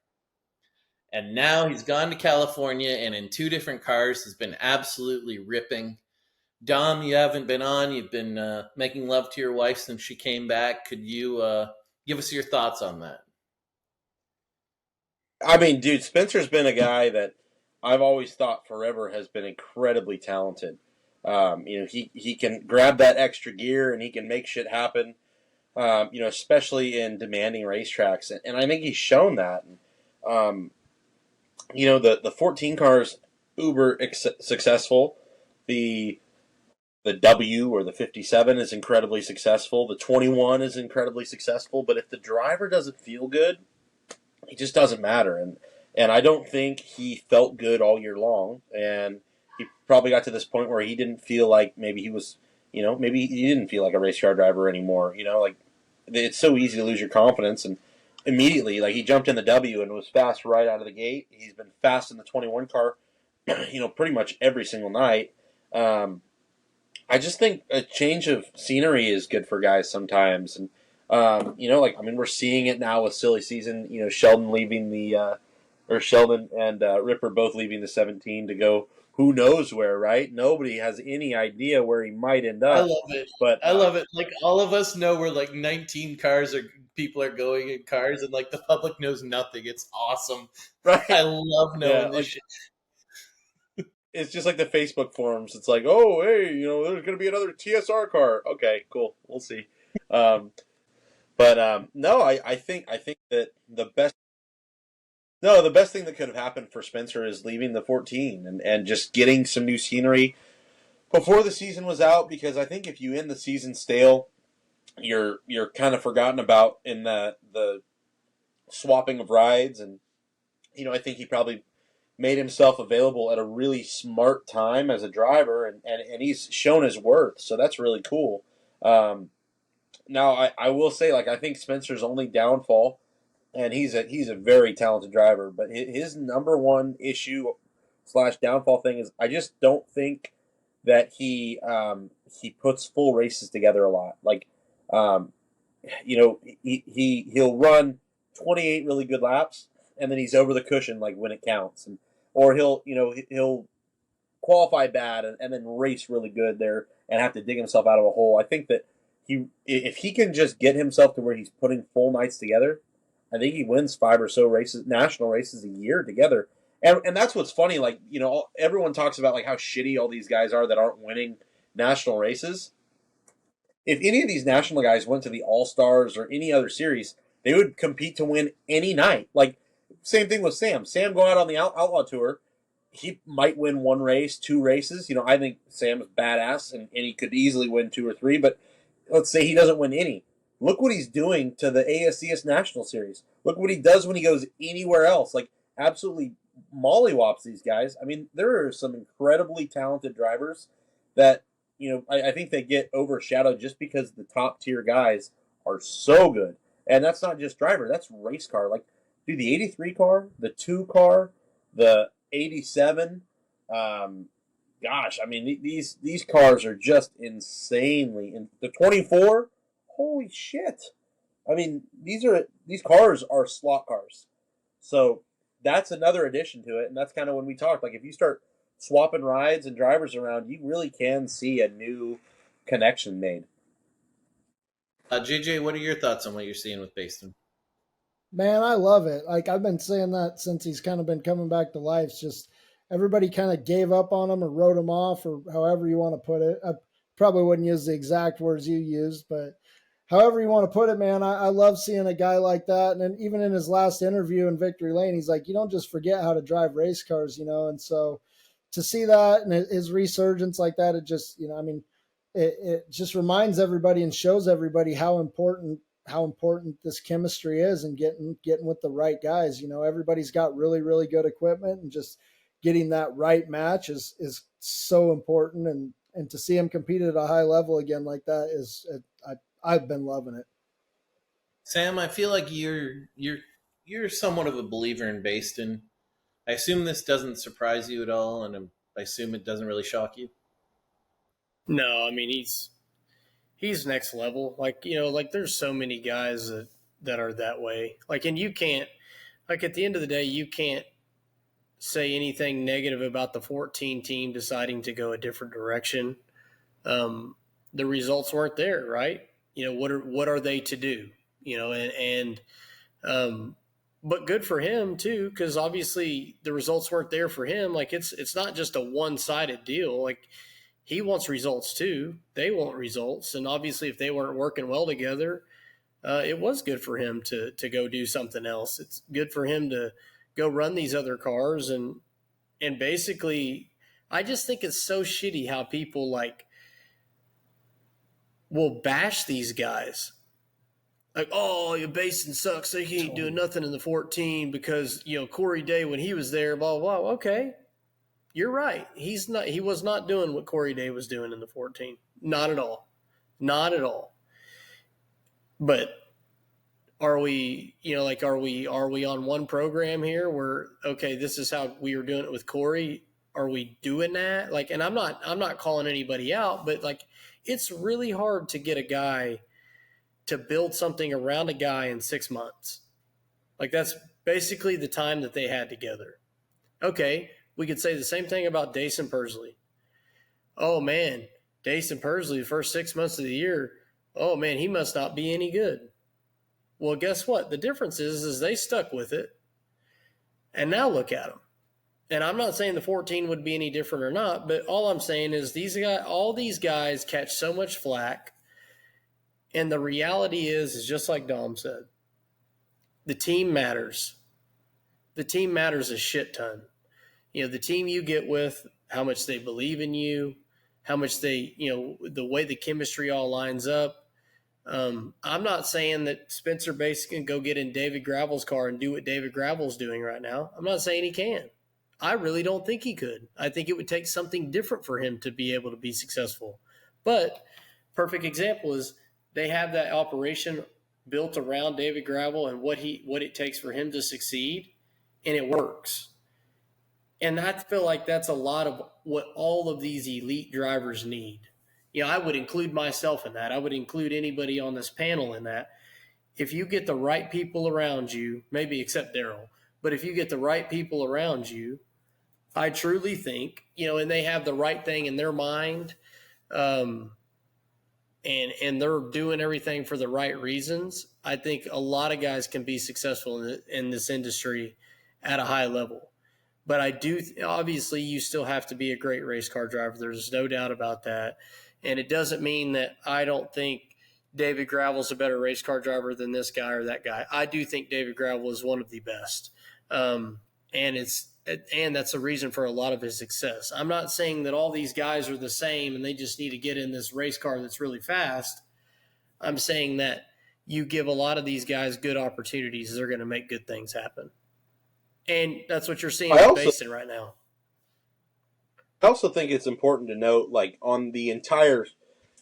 And now he's gone to California and in 2 different cars has been absolutely ripping. Dom, you haven't been on. You've been making love to your wife since she came back. Could you give us your thoughts on that? I mean, dude, Spencer's been a guy that I've always thought forever has been incredibly talented. He can grab that extra gear and he can make shit happen, especially in demanding racetracks. And I think he's shown that. The 14 cars, uber successful. The W or the 57 is incredibly successful. The 21 is incredibly successful. But if the driver doesn't feel good, it just doesn't matter. And I don't think he felt good all year long. And he probably got to this point where he didn't feel like maybe he was, maybe he didn't feel like a race car driver anymore. Like it's so easy to lose your confidence. And immediately, like he jumped in the W and was fast right out of the gate. He's been fast in the 21 car, pretty much every single night. I just think a change of scenery is good for guys sometimes. And, we're seeing it now with silly season, Sheldon leaving Sheldon and Ripper both leaving the 17 to go who knows where, right? Nobody has any idea where he might end up. I love it. But I love it. Like all of us know where like 19 people are going in cars, and like the public knows nothing. It's awesome. Right. I love knowing this shit. It's just like the Facebook forums. It's like, oh, hey, there's going to be another TSR car. Okay, cool. We'll see. No, I think that the best thing that could have happened for Spencer is leaving the 14 and just getting some new scenery before the season was out, because I think if you end the season stale, you're kind of forgotten about in the swapping of rides. And, I think he probably made himself available at a really smart time as a driver, and he's shown his worth. So that's really cool. Now, I will say, like, I think Spencer's only downfall and he's a very talented driver. But his number one issue / downfall thing is I just don't think that he puts full races together a lot. Like, he'll run 28 really good laps, and then he's over the cushion like when it counts, or he'll qualify bad and then race really good there and have to dig himself out of a hole. I think that if he can just get himself to where he's putting full nights together, I think he wins 5 or so races, national races a year together. And that's what's funny. Like, everyone talks about like how shitty all these guys are that aren't winning national races. If any of these national guys went to the All-Stars or any other series, they would compete to win any night. Like, same thing with Sam. Sam go out on the Outlaw Tour. He might win 1 race, 2 races. I think Sam is badass, and he could easily win 2 or 3. But let's say he doesn't win any. Look what he's doing to the ASCS National Series. Look what he does when he goes anywhere else. Like, absolutely mollywops these guys. I mean, there are some incredibly talented drivers that, I think they get overshadowed just because the top tier guys are so good. And that's not just driver, that's race car. Like, dude, the 83 car, the 2 car, the 87, gosh, I mean, these cars are just insanely. And the 24, holy shit. I mean, these cars are slot cars. So that's another addition to it. And that's kind of when we talked, like, if you start swapping rides and drivers around, you really can see a new connection made. JJ, what are your thoughts on what you're seeing with Baston? Man, I love it. Like, I've been saying that since he's kind of been coming back to life. It's just everybody kind of gave up on him or wrote him off, or however you want to put it. I probably wouldn't use the exact words you used, but however you want to put it, man, I love seeing a guy like that. And then even in his last interview in Victory Lane, he's like, you don't just forget how to drive race cars, And so to see that and his resurgence like that, it just, it just reminds everybody and shows everybody how important this chemistry is and getting with the right guys. Everybody's got really, really good equipment, and just getting that right match is so important. And to see him compete at a high level again like that I've been loving it. Sam, I feel like you're somewhat of a believer in Baston. I assume this doesn't surprise you at all, and I assume it doesn't really shock you. No, I mean, he's next level. Like, there's so many guys that are that way. Like, and you can't, like, at the end of the day, you can't say anything negative about the 14 team deciding to go a different direction. The results weren't there, right? What are they to do? But good for him too, because obviously the results weren't there for him. Like, it's not just a one-sided deal. Like, he wants results too. They want results, and obviously, if they weren't working well together, it was good for him to go do something else. It's good for him to go run these other cars, and basically, I just think it's so shitty how people will bash these guys. Like, oh, your Basin sucks. They ain't doing nothing in the 14 because Corey Day when he was there, blah blah. Blah. Okay. You're right. He was not doing what Corey Day was doing in the 14. Not at all. Not at all. But are we on one program here where, okay, this is how we were doing it with Corey? Are we doing that? Like, and I'm not calling anybody out, but like, it's really hard to get a guy to build something around a guy in 6 months. Like, that's basically the time that they had together. Okay. We could say the same thing about Dason Persley. Oh, man, Dason Persley, the first 6 months of the year, oh, man, he must not be any good. Well, guess what? The difference is they stuck with it, and now look at them. And I'm not saying the 14 would be any different or not, but all I'm saying is all these guys catch so much flack, and the reality is just like Dom said, the team matters. The team matters a shit ton. The team you get with, how much they believe in you, how much they, the way the chemistry all lines up. I'm not saying that Spencer Bass can go get in David Gravel's car and do what David Gravel's doing right now. I'm not saying he can. I really don't think he could. I think it would take something different for him to be able to be successful. But perfect example is they have that operation built around David Gravel and what it takes for him to succeed, and it works. And I feel like that's a lot of what all of these elite drivers need. I would include myself in that. I would include anybody on this panel in that. If you get the right people around you, maybe except Daryl, but if you get the right people around you, I truly think, and they have the right thing in their mind, and they're doing everything for the right reasons, I think a lot of guys can be successful in this industry at a high level. But I do, obviously, you still have to be a great race car driver. There's no doubt about that. And it doesn't mean that I don't think David Gravel's a better race car driver than this guy or that guy. I do think David Gravel is one of the best. And that's a reason for a lot of his success. I'm not saying that all these guys are the same and they just need to get in this race car that's really fast. I'm saying that you give a lot of these guys good opportunities, they're going to make good things happen. And that's what you're seeing with Basin right now. I also think it's important to note, like, on the entire,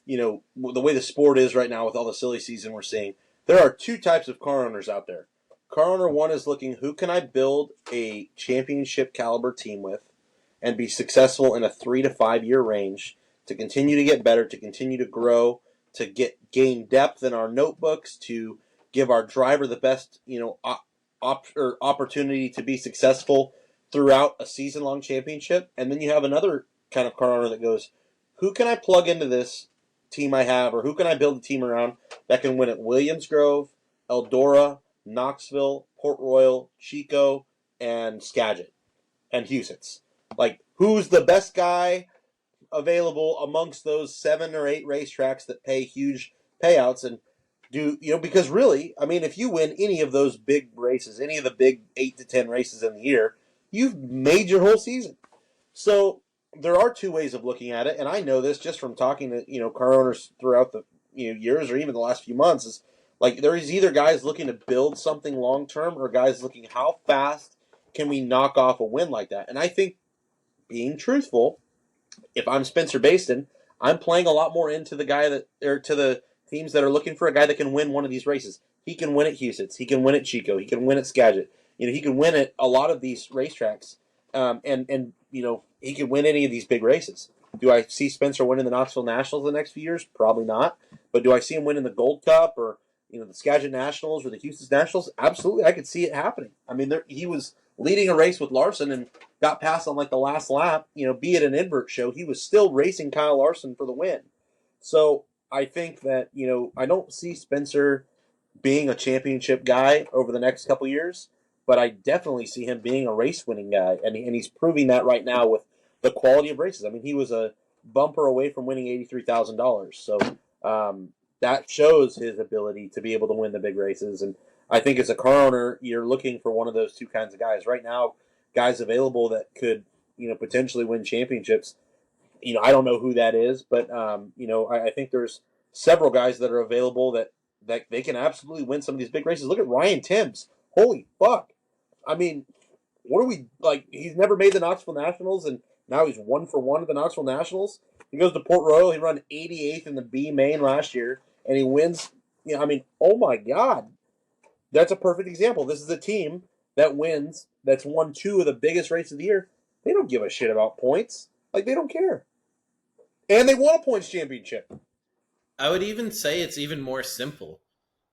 the way the sport is right now with all the silly season we're seeing, there are two types of car owners out there. Car owner one is looking, who can I build a championship caliber team with and be successful in a 3 to 5 year range to continue to get better, to continue to grow, to gain depth in our notebooks, to give our driver the best, opportunity to be successful throughout a season-long championship. And then you have another kind of car owner that goes, who can I plug into this team I have, or who can I build a team around that can win at Williams Grove, Eldora, Knoxville, Port Royal, Chico, and Skagit, and Huset's. Like, who's the best guy available amongst those 7 or 8 racetracks that pay huge payouts? And because really, I mean, if you win any of those big races, any of the big 8 to 10 races in the year, you've made your whole season. So there are two ways of looking at it, and I know this just from talking to car owners throughout the years or even the last few months. Is like there is either guys looking to build something long term, or guys looking how fast can we knock off a win like that. And I think, being truthful, if I'm Spencer Baston, I'm playing a lot more into the guy to the teams that are looking for a guy that can win one of these races. He can win at Huset's. He can win at Chico. He can win at Skagit. He can win at a lot of these racetracks, and he can win any of these big races. Do I see Spencer winning the Knoxville Nationals the next few years? Probably not. But do I see him winning the Gold Cup or the Skagit Nationals or the Houston Nationals? Absolutely, I could see it happening. I mean, he was leading a race with Larson and got past on like the last lap. Be it an invert show, he was still racing Kyle Larson for the win. So I think that I don't see Spencer being a championship guy over the next couple years, but I definitely see him being a race-winning guy, and he's proving that right now with the quality of races. I mean, he was a bumper away from winning $83,000, so that shows his ability to be able to win the big races. And I think as a car owner, you're looking for one of those two kinds of guys. Right now, guys available that could potentially win championships. I don't know who that is, but I think there's several guys that are available that they can absolutely win some of these big races. Look at Ryan Timms. Holy fuck. I mean, what are we, like, he's never made the Knoxville Nationals, and now he's 1 for 1 at the Knoxville Nationals. He goes to Port Royal. He ran 88th in the B main last year, and he wins. I mean, oh my God. That's a perfect example. This is a team that wins, that's won 2 of the biggest races of the year. They don't give a shit about points. Like, they don't care. And they won a points championship. I would even say it's even more simple.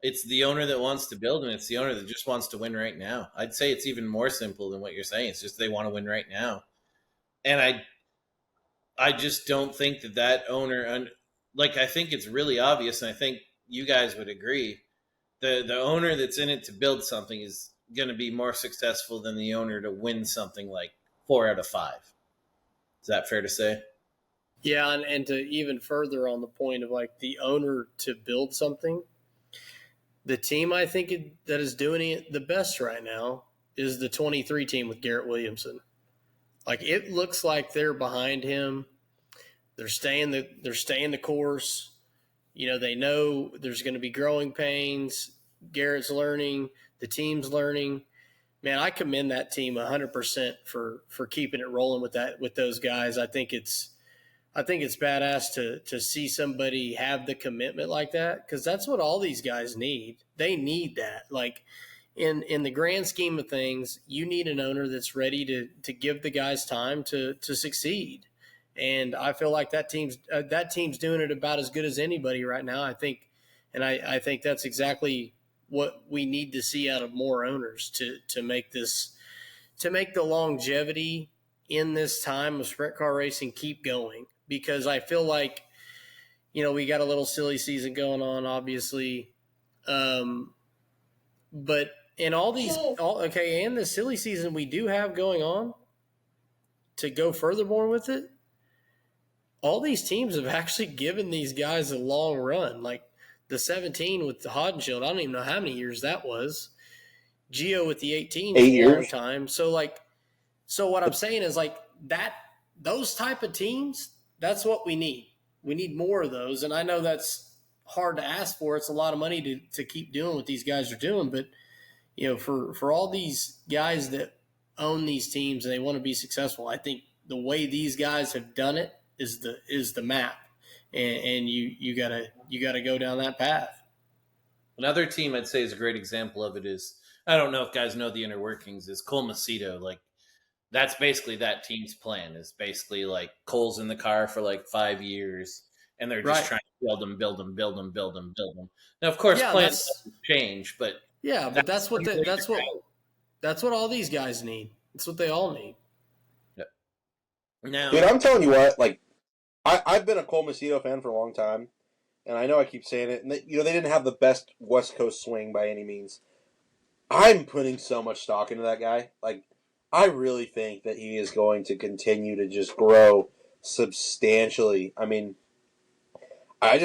It's the owner that wants to build, and it's the owner that just wants to win right now. I'd say it's even more simple than what you're saying. It's just they want to win right now. And I just don't think that owner, I think it's really obvious, and I think you guys would agree, the owner that's in it to build something is going to be more successful than the owner to win something like 4 out of 5. Is that fair to say? Yeah, and to even further on the point of like the owner to build something, the team I think that is doing it the best right now is the 23 team with Garrett Williamson. Like, it looks like they're behind him. They're staying the course. They know there's going to be growing pains. Garrett's learning. The team's learning. Man, I commend that team 100% for keeping it rolling with those guys. I think it's I think it's badass to see somebody have the commitment like that, because that's what all these guys need. They need that. Like in the grand scheme of things, you need an owner that's ready to give the guys time to succeed. And I feel like that team's doing it about as good as anybody right now. I think, and I think that's exactly what we need to see out of more owners to make the longevity in this time of sprint car racing keep going. Because I feel like, we got a little silly season going on, obviously. But in all these, and the silly season we do have going on, to go furthermore with it, all these teams have actually given these guys a long run. Like the 17 with the Hodenshield, I don't even know how many years that was. Gio with the 18 is a long time. So what I'm saying is like that, those type of teams, that's what we need. We need more of those. And I know that's hard to ask for. It's a lot of money to keep doing what these guys are doing. But, for all these guys that own these teams and they want to be successful, I think the way these guys have done it is the map. And you gotta go down that path. Another team I'd say is a great example of it is, I don't know if guys know the inner workings, is Cole Macedo. Like, that's basically that team's plan, is basically like Cole's in the car for like 5 years and they're just trying to build them. Now, of course, plans change, but that's what all these guys need. That's what they all need. Yeah. Now, dude, I'm telling you what, like, I've been a Cole Macedo fan for a long time, and I know I keep saying it, and they didn't have the best West Coast swing by any means. I'm putting so much stock into that guy. Like, I really think that he is going to continue to just grow substantially. I mean, I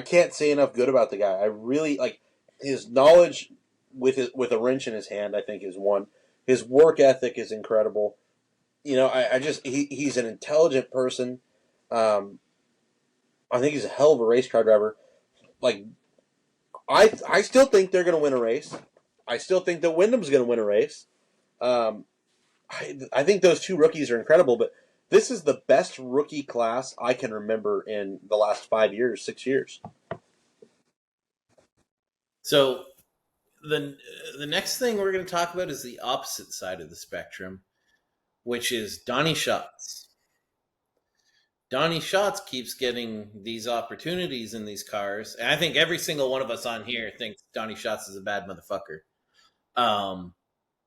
can't say enough good about the guy. I really like his knowledge with a wrench in his hand. I think is one. His work ethic is incredible. He's an intelligent person. I think he's a hell of a race car driver. Like, I still think they're going to win a race. I still think that Wyndham's going to win a race. I think those two rookies are incredible, but this is the best rookie class I can remember in the last 5 years, 6 years. So the next thing we're going to talk about is the opposite side of the spectrum, which is Donnie Shots. Donnie Shots keeps getting these opportunities in these cars, and I think every single one of us on here thinks Donnie Shots is a bad motherfucker.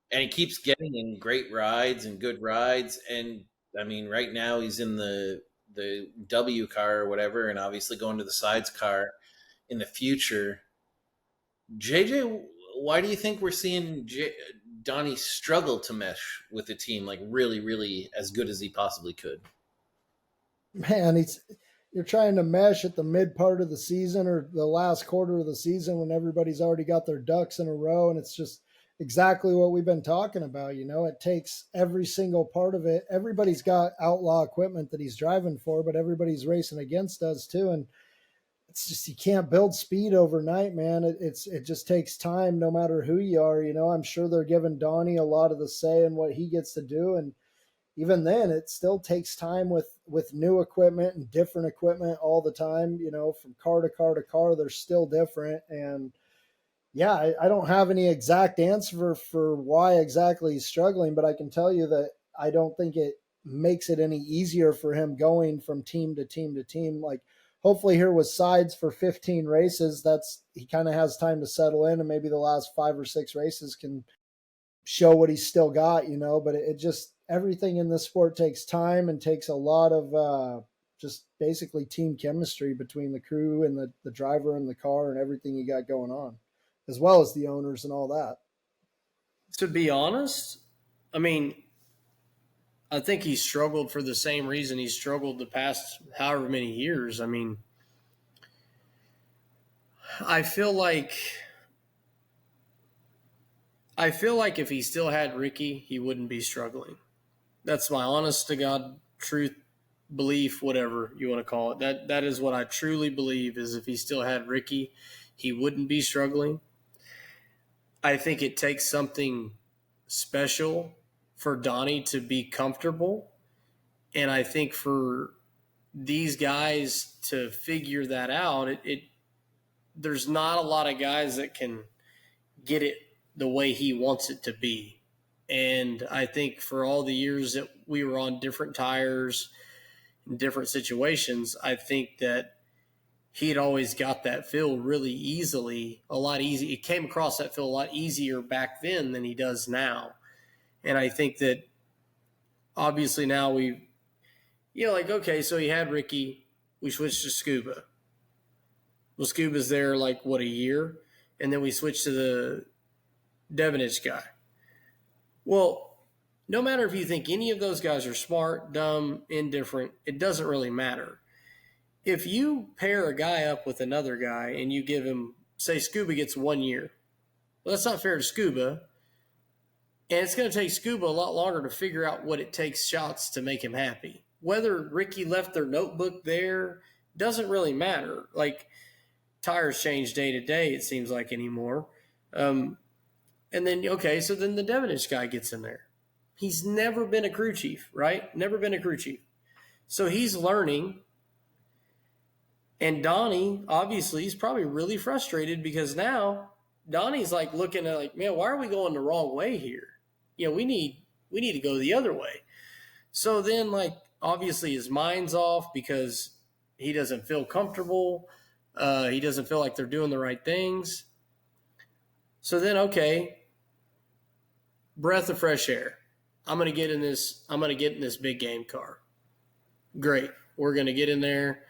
And he keeps getting in great rides and good rides. And I mean, right now he's in the W car or whatever, and obviously going to the sides car in the future. JJ, why do you think we're seeing Donnie struggle to mesh with the team like really, really as good as he possibly could? Man, you're trying to mesh at the mid part of the season or the last quarter of the season when everybody's already got their ducks in a row, and it's just exactly what we've been talking about. It takes every single part of it. Everybody's got outlaw equipment that he's driving for, but everybody's racing against us too. And it's just, you can't build speed overnight, man. It just takes time no matter who you are. I'm sure they're giving Donnie a lot of the say in what he gets to do. And even then, it still takes time with new equipment and different equipment all the time. From car to car to car, they're still different. And yeah, I don't have any exact answer for why exactly he's struggling, but I can tell you that I don't think it makes it any easier for him going from team to team to team. Like, hopefully here with sides for 15 races, he kind of has time to settle in, and maybe the last 5 or 6 races can show what he's still got, but it just, everything in this sport takes time and takes a lot of just basically team chemistry between the crew and the driver and the car and everything you got going on, as well as the owners and all that. To be honest, I mean, I think he struggled for the same reason he struggled the past however many years. I mean, I feel like if he still had Ricky, he wouldn't be struggling. That's my honest to God truth, belief, whatever you want to call it. That is what I truly believe, is if he still had Ricky, he wouldn't be struggling. I think it takes something special for Donnie to be comfortable. And I think for these guys to figure that out, there's not a lot of guys that can get it the way he wants it to be. And I think for all the years that we were on different tires in different situations, I think that he'd always got that feel really easily, a lot easier. It came across that feel a lot easier back then than he does now. And I think that obviously now okay, so he had Ricky, we switched to Scuba. Well, Scuba's there a year, and then we switched to the Devinich guy. Well, no matter if you think any of those guys are smart, dumb, indifferent, it doesn't really matter. If you pair a guy up with another guy and you give him, say Scuba gets 1 year, well, that's not fair to Scuba. And it's going to take Scuba a lot longer to figure out what it takes shots to make him happy. Whether Ricky left their notebook there doesn't really matter. Tires change day to day, it seems like anymore. And then, okay, so then the Devinich guy gets in there. He's never been a crew chief, right? Never been a crew chief. So he's learning. And Donnie, obviously, he's probably really frustrated because now Donnie's looking at man, why are we going the wrong way here? We need to go the other way. So then obviously his mind's off because he doesn't feel comfortable. He doesn't feel like they're doing the right things. So then, okay, breath of fresh air. I'm going to get in this big game car. Great. We're going to get in there.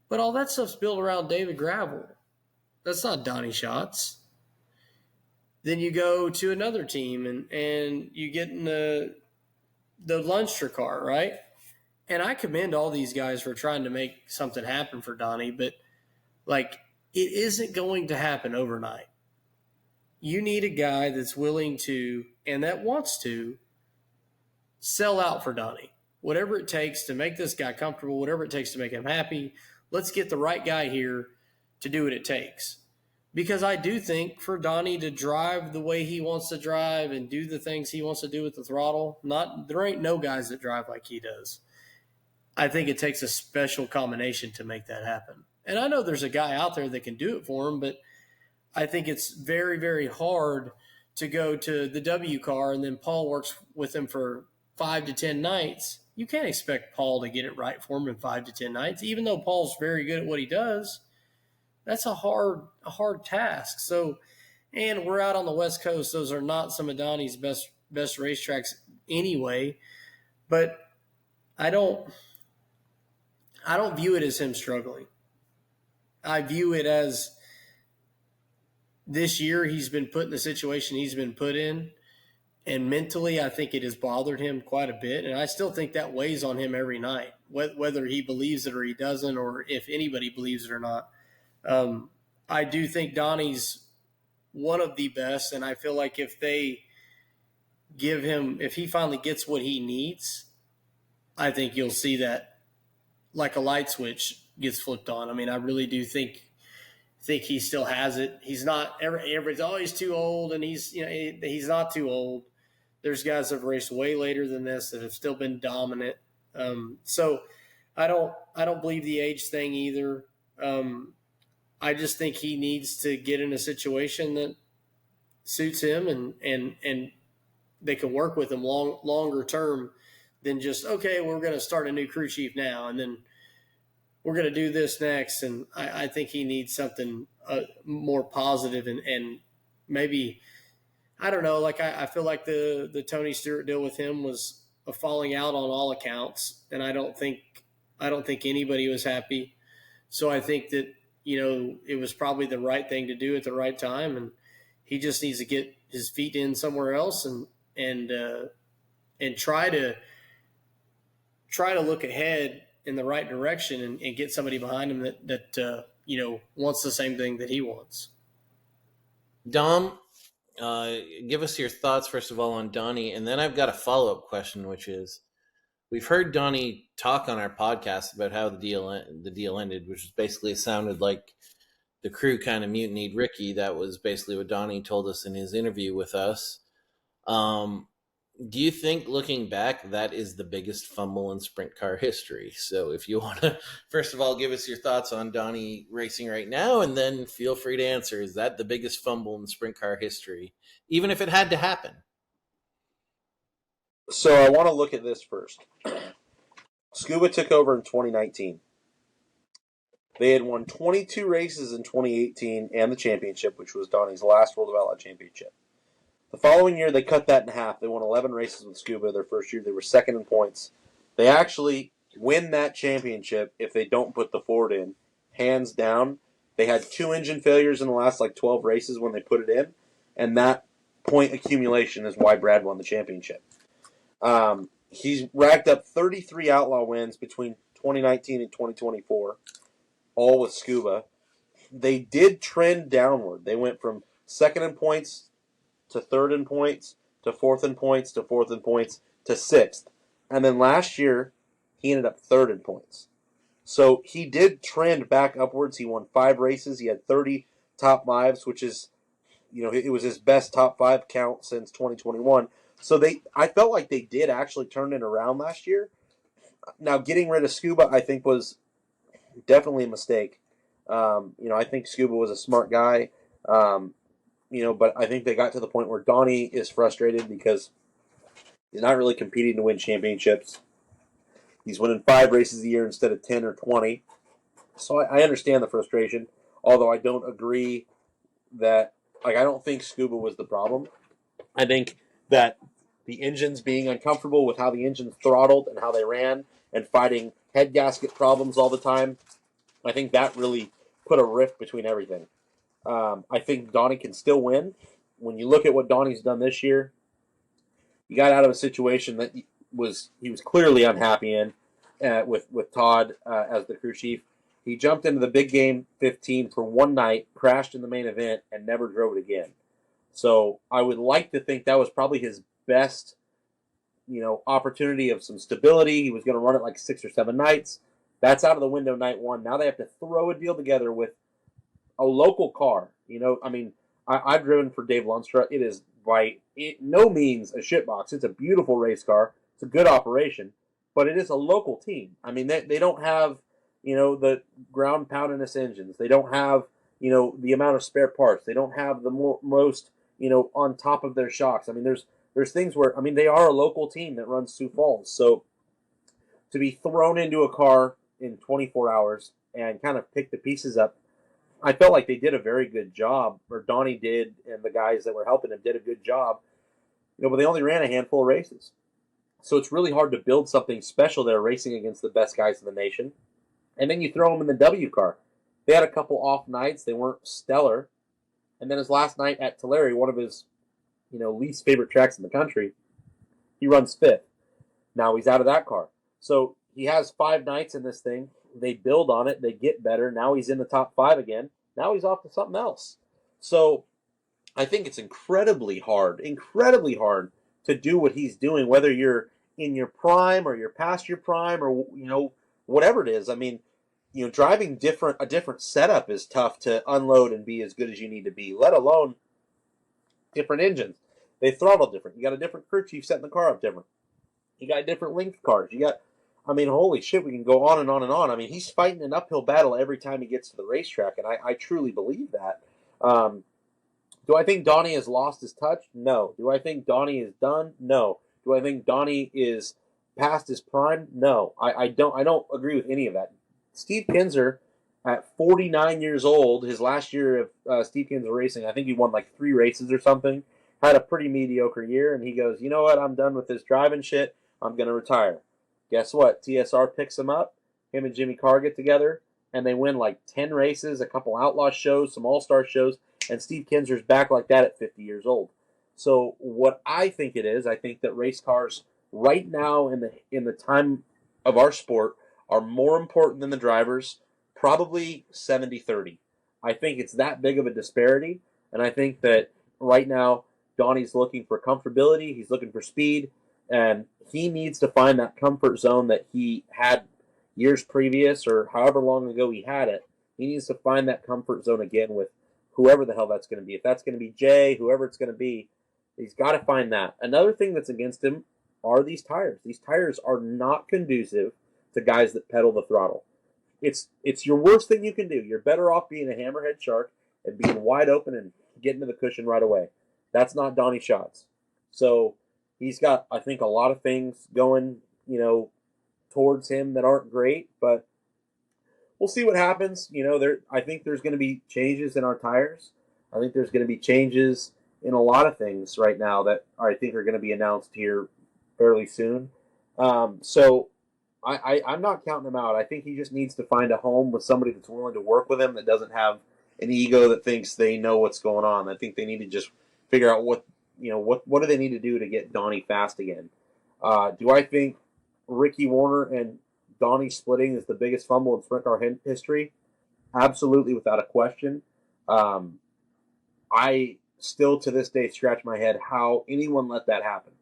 But all that stuff's built around David Gravel. That's not Donnie Shots. Then you go to another team and you get in the Lundster car, right? And I commend all these guys for trying to make something happen for Donnie, but it isn't going to happen overnight. You need a guy that's willing to, and that wants to, sell out for Donnie. Whatever it takes to make this guy comfortable, whatever it takes to make him happy, let's get the right guy here to do what it takes. Because I do think for Donnie to drive the way he wants to drive and do the things he wants to do with the throttle, there ain't no guys that drive like he does. I think it takes a special combination to make that happen. And I know there's a guy out there that can do it for him, but I think it's very, very hard to go to the W car and then Paul works with him for 5 to 10 nights. You can't expect Paul to get it right for him in 5 to 10 nights, even though Paul's very good at what he does. That's a hard task. So, and we're out on the West Coast. Those are not some of Donnie's best racetracks anyway. But I don't view it as him struggling. I view it as this year he's been put in the situation he's been put in. And mentally, I think it has bothered him quite a bit. And I still think that weighs on him every night, whether he believes it or he doesn't, or if anybody believes it or not. I do think Donnie's one of the best. And I feel like if they if he finally gets what he needs, I think you'll see that like a light switch gets flipped on. I mean, I really do think he still has it. He's not everybody's always too old, and he's not too old. There's guys that have raced way later than this that have still been dominant. So I don't believe the age thing either. I just think he needs to get in a situation that suits him and they can work with him longer term than just, okay, we're going to start a new crew chief now and then we're going to do this next. And I think he needs something more positive and maybe, I don't know, I feel like the Tony Stewart deal with him was a falling out on all accounts. And I don't think anybody was happy. So I think that, it was probably the right thing to do at the right time. And he just needs to get his feet in somewhere else and try to look ahead in the right direction and get somebody behind him that wants the same thing that he wants. Dom, give us your thoughts, first of all, on Donnie. And then I've got a follow-up question, which is, we've heard Donnie talk on our podcast about how the deal ended, which was basically it sounded like the crew kind of mutinied Ricky. That was basically what Donnie told us in his interview with us. Do you think, looking back, that is the biggest fumble in sprint car history? So, if you want to, first of all, give us your thoughts on Donnie racing right now, and then feel free to answer: is that the biggest fumble in sprint car history, even if it had to happen? So I want to look at this first. Scuba took over in 2019. They had won 22 races in 2018 and the championship, which was Donnie's last World of Outlaw championship. The following year, they cut that in half. They won 11 races with Scuba. Their first year, they were second in points. They actually win that championship if they don't put the Ford in, hands down. They had 2 engine failures in the last 12 races when they put it in, and that point accumulation is why Brad won the championship. He's racked up 33 Outlaw wins between 2019 and 2024, all with Scuba. They did trend downward. They went from second in points to third in points, to fourth in points, to fourth in points, to sixth. And then last year, he ended up third in points. So he did trend back upwards. He won 5 races. He had 30 top 5s, which is, it was his best top 5 count since 2021. So I felt like they did actually turn it around last year. Now, getting rid of Scuba, I think, was definitely a mistake. I think Scuba was a smart guy. But I think they got to the point where Donnie is frustrated because he's not really competing to win championships. He's winning 5 races a year instead of 10 or 20. So I understand the frustration, although I don't agree that, I don't think Scuba was the problem. I think that the engines being uncomfortable with how the engines throttled and how they ran and fighting head gasket problems all the time, I think that really put a rift between everything. I think Donnie can still win. When you look at what Donnie's done this year, he got out of a situation that he was clearly unhappy in with Todd as the crew chief. He jumped into the big game 15 for one night, crashed in the main event, and never drove it again. So I would like to think that was probably his best, opportunity of some stability. He was going to run it 6 or 7 nights. That's out of the window night 1. Now they have to throw a deal together with a local car. I've driven for Dave Lunstra. It is by no means a shitbox. It's a beautiful race car. It's a good operation, but it is a local team. They don't have, the ground poundiness engines. They don't have, the amount of spare parts. They don't have the most, on top of their shocks. There's things where, they are a local team that runs Sioux Falls. So to be thrown into a car in 24 hours and kind of pick the pieces up, I felt like they did a very good job, or Donnie did, and the guys that were helping him did a good job. But they only ran a handful of races. So it's really hard to build something special there racing against the best guys in the nation. And then you throw them in the W car. They had a couple off nights. They weren't stellar. And then his last night at Tulare, one of his, least favorite tracks in the country, he runs 5th. Now he's out of that car. So he has 5 nights in this thing. They build on it. They get better. Now he's in the top 5 again. Now he's off to something else. So I think it's incredibly hard to do what he's doing, whether you're in your prime or you're past your prime or, whatever it is. Driving a different setup is tough to unload and be as good as you need to be, let alone different engines. They throttle different. You got a different crew chief setting the car up different. You got different length cars. You got, holy shit, we can go on and on and on. He's fighting an uphill battle every time he gets to the racetrack, and I truly believe that. Do I think Donnie has lost his touch? No. Do I think Donnie is done? No. Do I think Donnie is past his prime? No. I don't agree with any of that. Steve Kinzer, at 49 years old, his last year of Steve Kinzer racing, I think he won 3 races or something, had a pretty mediocre year, and he goes, you know what, I'm done with this driving shit. I'm going to retire. Guess what? TSR picks him up. Him and Jimmy Carr get together, and they win 10 races, a couple outlaw shows, some all-star shows, and Steve Kinzer's back like that at 50 years old. So what I think it is, I think that race cars right now in the time of our sport are more important than the drivers, probably 70-30. I think it's that big of a disparity, and I think that right now Donnie's looking for comfortability, he's looking for speed, and he needs to find that comfort zone that he had years previous or however long ago he had it. He needs to find that comfort zone again with whoever the hell that's going to be. If that's going to be Jay, whoever it's going to be, He's got to find that. Another thing that's against him are these tires. These tires are not conducive to guys that pedal the throttle. It's your worst thing you can do. You're better off being a hammerhead shark and being wide open and getting to the cushion right away. That's not Donnie Shots. So he's got, I think, a lot of things going, towards him that aren't great, but we'll see what happens. I think there's going to be changes in our tires. I think there's going to be changes in a lot of things right now that I think are going to be announced here fairly soon. So I'm not counting him out. I think he just needs to find a home with somebody that's willing to work with him that doesn't have an ego that thinks they know what's going on. I think they need to just figure out what do they need to do to get Donnie fast again. Do I think Ricky Warner and Donnie splitting is the biggest fumble in sprint car history? Absolutely, without a question. I still to this day scratch my head how anyone let that happen.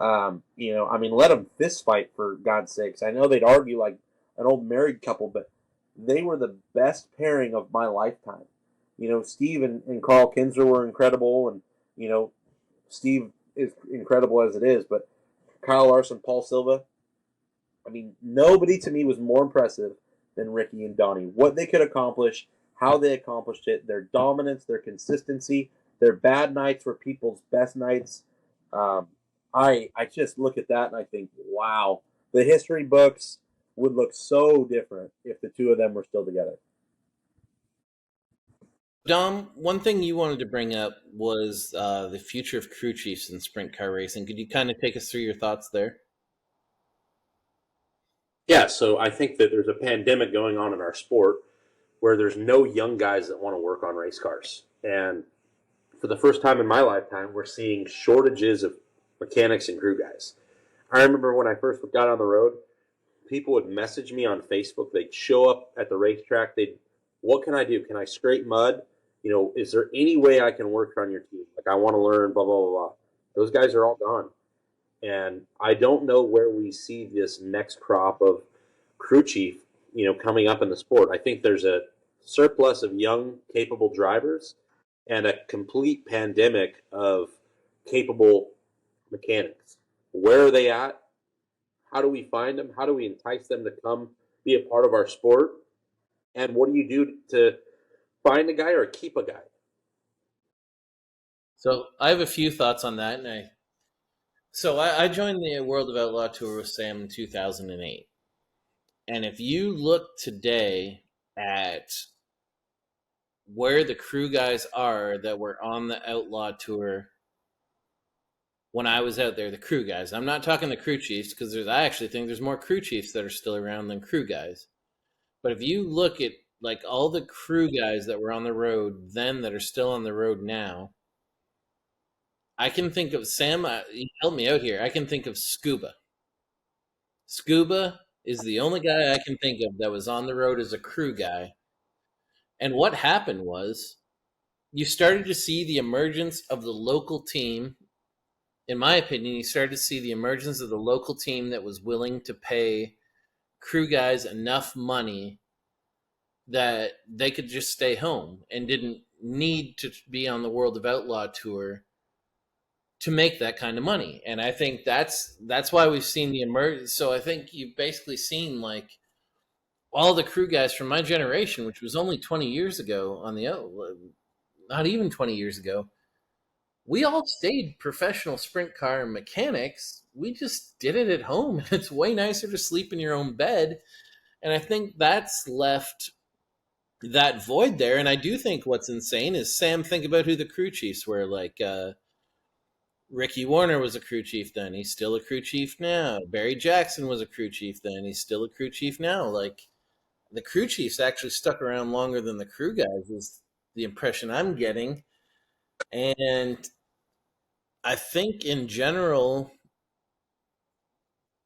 Let them fist fight for God's sakes. I know they'd argue like an old married couple, but they were the best pairing of my lifetime. Steve and Carl Kinsler were incredible, and Steve is incredible as it is, but Kyle Larson, Paul Silva, nobody to me was more impressive than Ricky and Donnie. What they could accomplish, how they accomplished it, their dominance, their consistency, their bad nights were people's best nights. I just look at that and I think, wow, the history books would look so different if the two of them were still together. Dom, one thing you wanted to bring up was the future of crew chiefs in sprint car racing. Could you kind of take us through your thoughts there? Yeah, so I think that there's a pandemic going on in our sport where there's no young guys that want to work on race cars. And for the first time in my lifetime, we're seeing shortages of mechanics and crew guys. I remember when I first got on the road, people would message me on Facebook. They'd show up at the racetrack. What can I do? Can I scrape mud? Is there any way I can work on your team? Like, I want to learn, blah, blah, blah, blah. Those guys are all gone. And I don't know where we see this next crop of crew chief, coming up in the sport. I think there's a surplus of young, capable drivers and a complete pandemic of capable mechanics. Where are they at? How do we find them? How do we entice them to come be a part of our sport? And what do you do to find a guy or keep a guy? So I have a few thoughts on that. I joined the World of Outlaw Tour with Sam in 2008. And if you look today at where the crew guys are that were on the Outlaw Tour when I was out there, the crew guys, I'm not talking the crew chiefs, because I actually think there's more crew chiefs that are still around than crew guys. But if you look at like all the crew guys that were on the road then that are still on the road now, I can think of Sam. Help me out here. I can think of Scuba. Scuba is the only guy I can think of that was on the road as a crew guy. And what happened was you started to see the emergence of the local team. In my opinion, you started to see the emergence of the local team that was willing to pay crew guys enough money that they could just stay home and didn't need to be on the World of Outlaw Tour to make that kind of money. And I think that's why we've seen the emergence. So I think you've basically seen like all the crew guys from my generation, which was only 20 years ago not even 20 years ago, we all stayed professional sprint car mechanics. We just did it at home. It's way nicer to sleep in your own bed. And I think that's left that void there. And I do think what's insane is, Sam, think about who the crew chiefs were. Like Ricky Warner was a crew chief then. He's still a crew chief now. Barry Jackson was a crew chief then. He's still a crew chief now. Like, the crew chiefs actually stuck around longer than the crew guys is the impression I'm getting. And I think in general,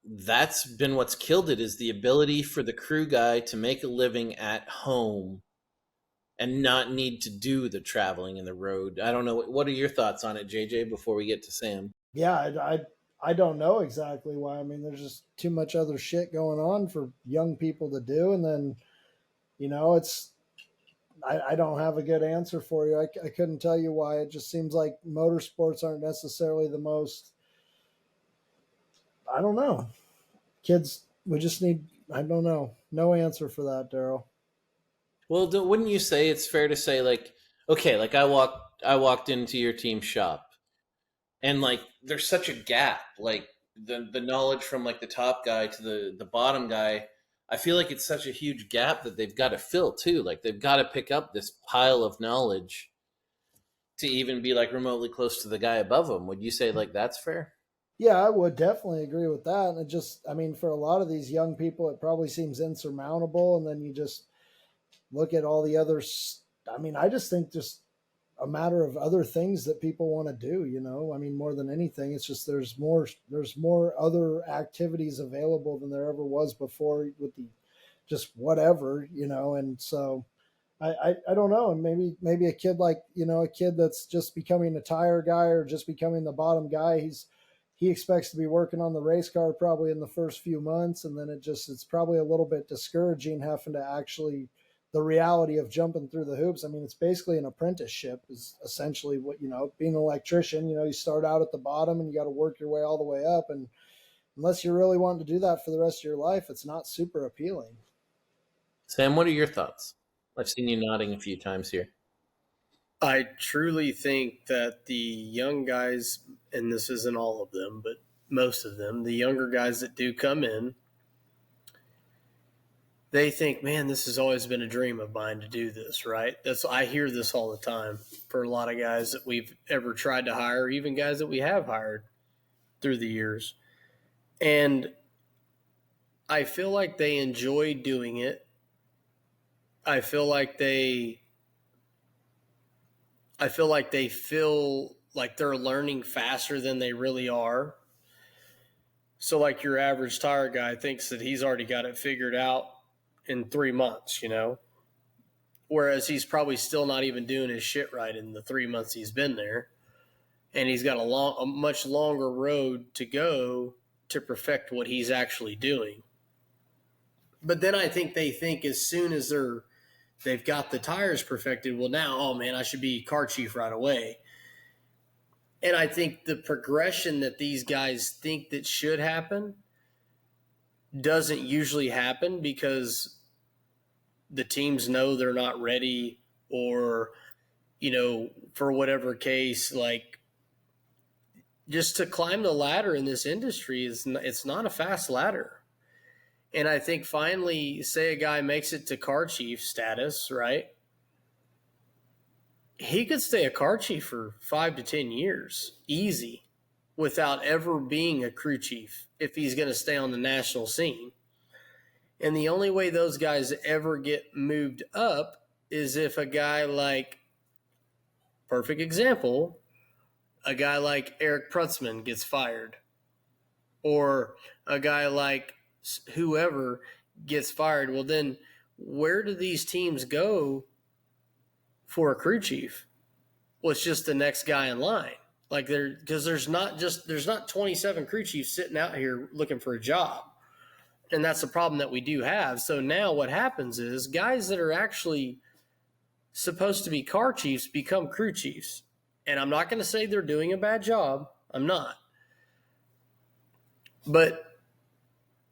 that's been what's killed it, is the ability for the crew guy to make a living at home and not need to do the traveling and the road. I don't know. What are your thoughts on it, JJ, before we get to Sam? Yeah, I don't know exactly why. There's just too much other shit going on for young people to do. And then, I don't have a good answer for you. I couldn't tell you why. It just seems like motorsports aren't necessarily the most, I don't know. Kids, we just need, I don't know. No answer for that, Daryl. Well, wouldn't you say it's fair to say, like, okay, like I walked into your team shop, and like there's such a gap, like the knowledge from like the top guy to the bottom guy. I feel like it's such a huge gap that they've got to fill too. Like they've got to pick up this pile of knowledge to even be like remotely close to the guy above them. Would you say like that's fair? Yeah, I would definitely agree with that. And it just, I mean, for a lot of these young people, it probably seems insurmountable. And then you just look at all the others. I mean, I just think just a matter of other things that people want to do, you know. I mean, more than anything, it's just there's more other activities available than there ever was before with the just whatever, you know. And so I don't know. And maybe a kid like, you know, a kid that's just becoming a tire guy or just becoming the bottom guy, he expects to be working on the race car probably in the first few months, and then it's probably a little bit discouraging having to actually the reality of jumping through the hoops. I mean, it's basically an apprenticeship is essentially what, you know, being an electrician, you know, you start out at the bottom and you got to work your way all the way up. And unless you're really wanting to do that for the rest of your life, it's not super appealing. Sam, what are your thoughts? I've seen you nodding a few times here. I truly think that the young guys, and this isn't all of them, but most of them, the younger guys that do come in, they think, man, this has always been a dream of mine to do this, right? I hear this all the time for a lot of guys that we've ever tried to hire, even guys that we have hired through the years. And I feel like they enjoy doing it. I feel like they feel like they're learning faster than they really are. So like your average tire guy thinks that he's already got it figured out in 3 months, you know, whereas he's probably still not even doing his shit right in the 3 months he's been there. And he's got a much longer road to go to perfect what he's actually doing. But then I think they think as soon as they've got the tires perfected, well now, oh man, I should be car chief right away. And I think the progression that these guys think that should happen doesn't usually happen because the teams know they're not ready, or, you know, for whatever case, like just to climb the ladder in this industry it's not a fast ladder. And I think finally, say a guy makes it to car chief status, right? He could stay a car chief for 5 to 10 years, easy, without ever being a crew chief if he's going to stay on the national scene. And the only way those guys ever get moved up is if a guy like, perfect example, a guy like Eric Prutzman gets fired, or a guy like whoever gets fired. Well, then where do these teams go for a crew chief? Well, it's just the next guy in line. Like because there's not 27 crew chiefs sitting out here looking for a job. And that's the problem that we do have. So now what happens is guys that are actually supposed to be car chiefs become crew chiefs. And I'm not going to say they're doing a bad job. I'm not. But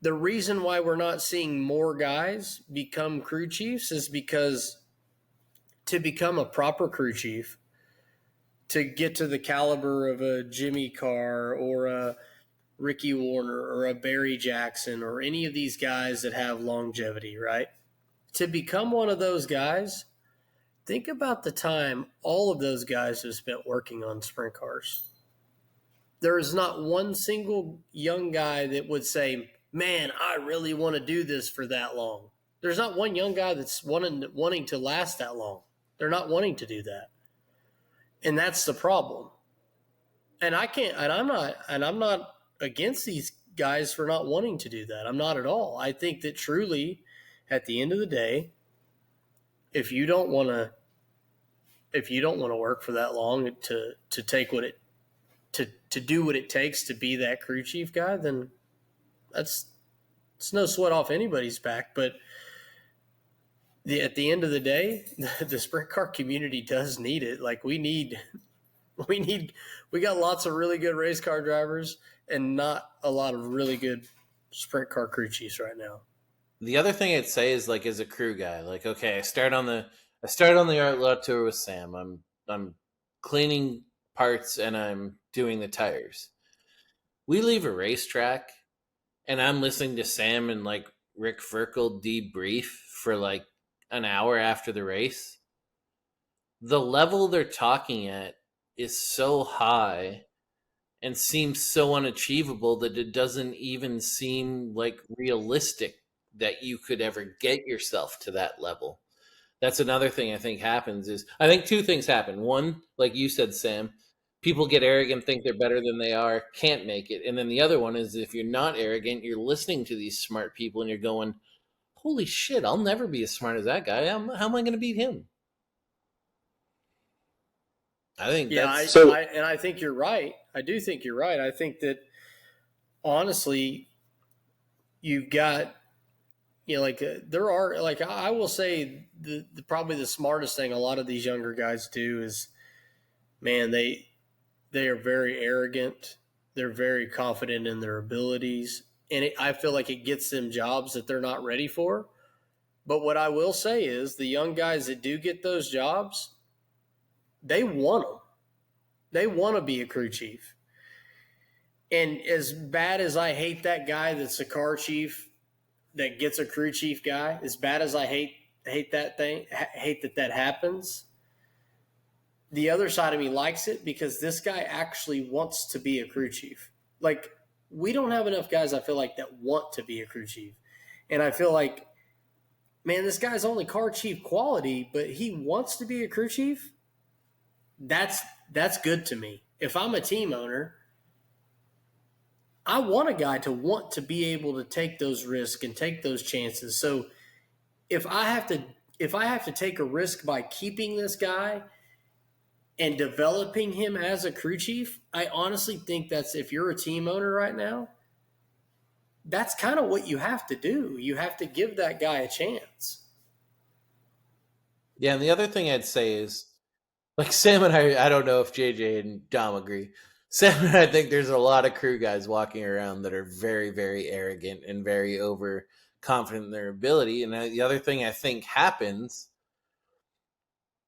the reason why we're not seeing more guys become crew chiefs is because to become a proper crew chief, to get to the caliber of a Jimmy Carr or a Ricky Warner or a Barry Jackson or any of these guys that have longevity, right? To become one of those guys, think about the time all of those guys have spent working on sprint cars. There is not one single young guy that would say, man, I really want to do this for that long. There's not one young guy that's wanting to last that long. They're not wanting to do that. And that's the problem. And I'm not against these guys for not wanting to do that. I'm not at all. I think that truly, at the end of the day, if you don't want to work for that long to take what it to do what it takes to be that crew chief guy, then it's no sweat off anybody's back. But at the end of the day, the sprint car community does need it. Like we got lots of really good race car drivers and not a lot of really good sprint car crew chiefs right now. The other thing I'd say is, like, as a crew guy, like, okay, I start on the Art Lot Tour with Sam. I'm cleaning parts and I'm doing the tires. We leave a racetrack and I'm listening to Sam and like Rick Ferkel debrief for like an hour after the race. The level they're talking at is so high and seems so unachievable that it doesn't even seem like realistic that you could ever get yourself to that level. That's another thing I think happens is, I think two things happen. One, like you said, Sam, people get arrogant, think they're better than they are, can't make it. And then the other one is, if you're not arrogant, you're listening to these smart people and you're going, holy shit, I'll never be as smart as that guy. How am I going to beat him? I think that's... I think you're right. I do think you're right. I think that, honestly, you've got, there are, like, I will say the probably the smartest thing a lot of these younger guys do is, man, they are very arrogant. They're very confident in their abilities. And I feel like it gets them jobs that they're not ready for. But what I will say is, the young guys that do get those jobs, they want them. They want to be a crew chief. And as bad as I hate that guy that's a car chief that gets a crew chief guy, as bad as I hate that happens, the other side of me likes it because this guy actually wants to be a crew chief. Like, we don't have enough guys, I feel like, that want to be a crew chief. And I feel like, man, this guy's only car chief quality, but he wants to be a crew chief. That's good to me. If I'm a team owner, I want a guy to want to be able to take those risks and take those chances. So if I have to take a risk by keeping this guy and developing him as a crew chief, I honestly think that's, if you're a team owner right now, that's kind of what you have to do. You have to give that guy a chance. Yeah, and the other thing I'd say is, like, Sam and I don't know if JJ and Dom agree. Sam and I think there's a lot of crew guys walking around that are very, very arrogant and very overconfident in their ability. And the other thing I think happens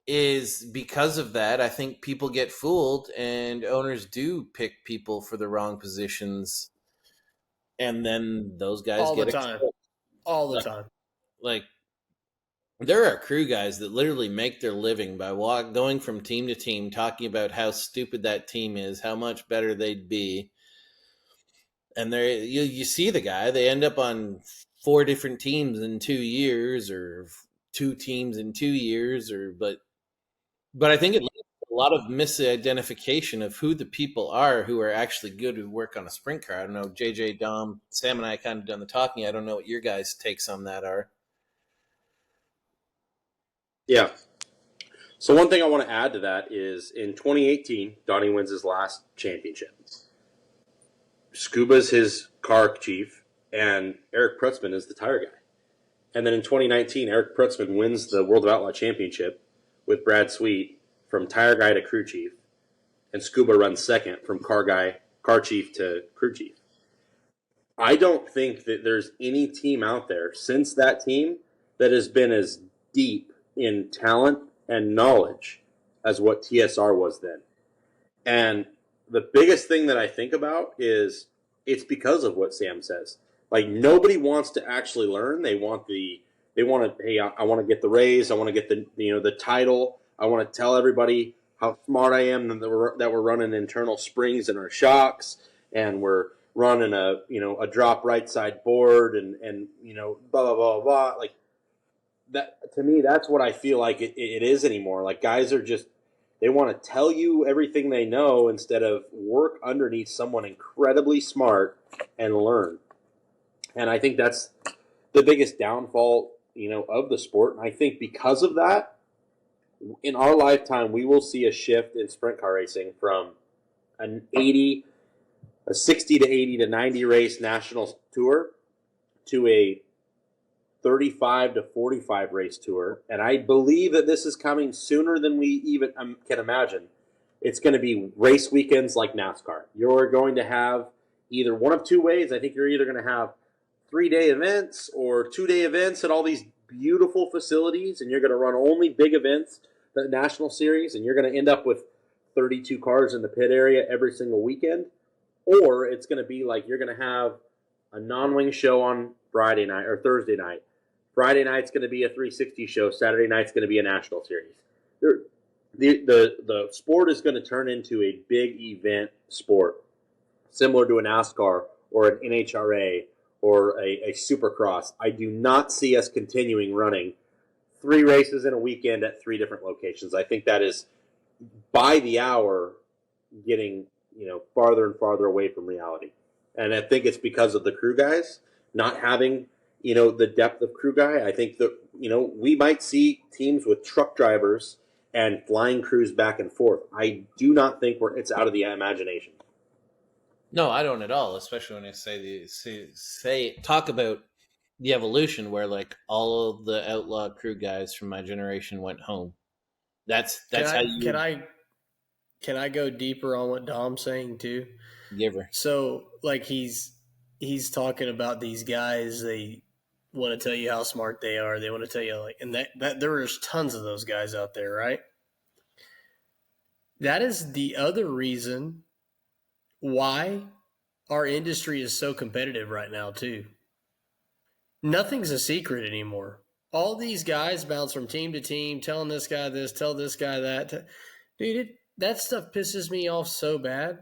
is, because of that, I think people get fooled and owners do pick people for the wrong positions. And then those guys all get the time. exposed. All the time. Like, there are crew guys that literally make their living by going from team to team, talking about how stupid that team is, how much better they'd be. And you see the guy, they end up on 4 different teams in 2 years, or 2 teams in 2 years, but I think it leads to a lot of misidentification of who the people are who are actually good, who work on a sprint car. I don't know, JJ, Dom, Sam and I kind of done the talking. I don't know what your guys' takes on that are. Yeah. So one thing I want to add to that is, in 2018, Donnie wins his last championship. Scuba's his car chief, and Eric Prutzman is the tire guy. And then in 2019, Eric Prutzman wins the World of Outlaw Championship with Brad Sweet from tire guy to crew chief, and Scuba runs second from car chief to crew chief. I don't think that there's any team out there since that team that has been as deep in talent and knowledge as what TSR was then. And the biggest thing that I think about is, it's because of what Sam says. Like, nobody wants to actually learn. Hey, I want to get the raise. I want to get the title. I want to tell everybody how smart I am, and that we're running internal springs in our shocks, and we're running a drop right side board, and blah blah blah blah. Like, that, to me, that's what I feel like it is anymore. Like, guys are just, they want to tell you everything they know instead of work underneath someone incredibly smart and learn. And I think that's the biggest downfall, of the sport. And I think because of that, in our lifetime, we will see a shift in sprint car racing from a 60 to 80 to 90 race national tour to a 35 to 45 race tour, and I believe that this is coming sooner than we even can imagine. It's going to be race weekends like NASCAR. You're going to have either one of two ways. I think you're either going to have 3-day events or 2-day events at all these beautiful facilities, and you're going to run only big events, the National Series, and you're going to end up with 32 cars in the pit area every single weekend. Or it's going to be like you're going to have a non-wing show on Friday night or Thursday night. Friday night's going to be a 360 show. Saturday night's going to be a National Series. The sport is going to turn into a big event sport, similar to a NASCAR or an NHRA or a Supercross. I do not see us continuing running 3 races in a weekend at 3 different locations. I think that is, by the hour, getting farther and farther away from reality. And I think it's because of the crew guys not having the depth of crew guy. I think that we might see teams with truck drivers and flying crews back and forth. I do not think it's out of the imagination. No, I don't at all. Especially when I talk about the evolution, where like all of the outlaw crew guys from my generation went home. That's how you Can I go deeper on what Dom's saying too? give her. So like he's talking about these guys. They want to tell you how smart they are. They want to tell you and that there is tons of those guys out there, right? That is the other reason why our industry is so competitive right now too. Nothing's a secret anymore. All these guys bounce from team to team, telling this guy this, tell this guy that. Dude, that stuff pisses me off so bad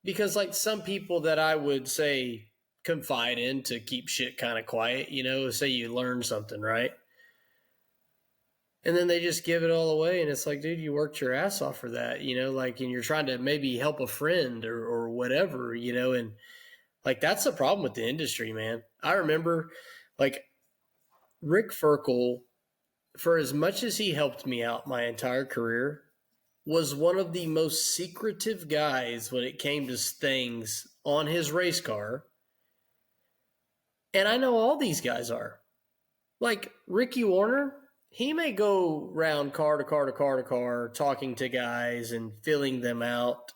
because like some people that I would say confide in to keep shit kind of quiet, say you learn something, right? And then they just give it all away. And it's like, dude, you worked your ass off for that, and you're trying to maybe help a friend or whatever, and like, that's the problem with the industry, man. I remember like Rick Ferkel, for as much as he helped me out my entire career, was one of the most secretive guys when it came to things on his race car. And I know all these guys are. Like Ricky Warner, he may go round car to car to car to car, talking to guys and filling them out.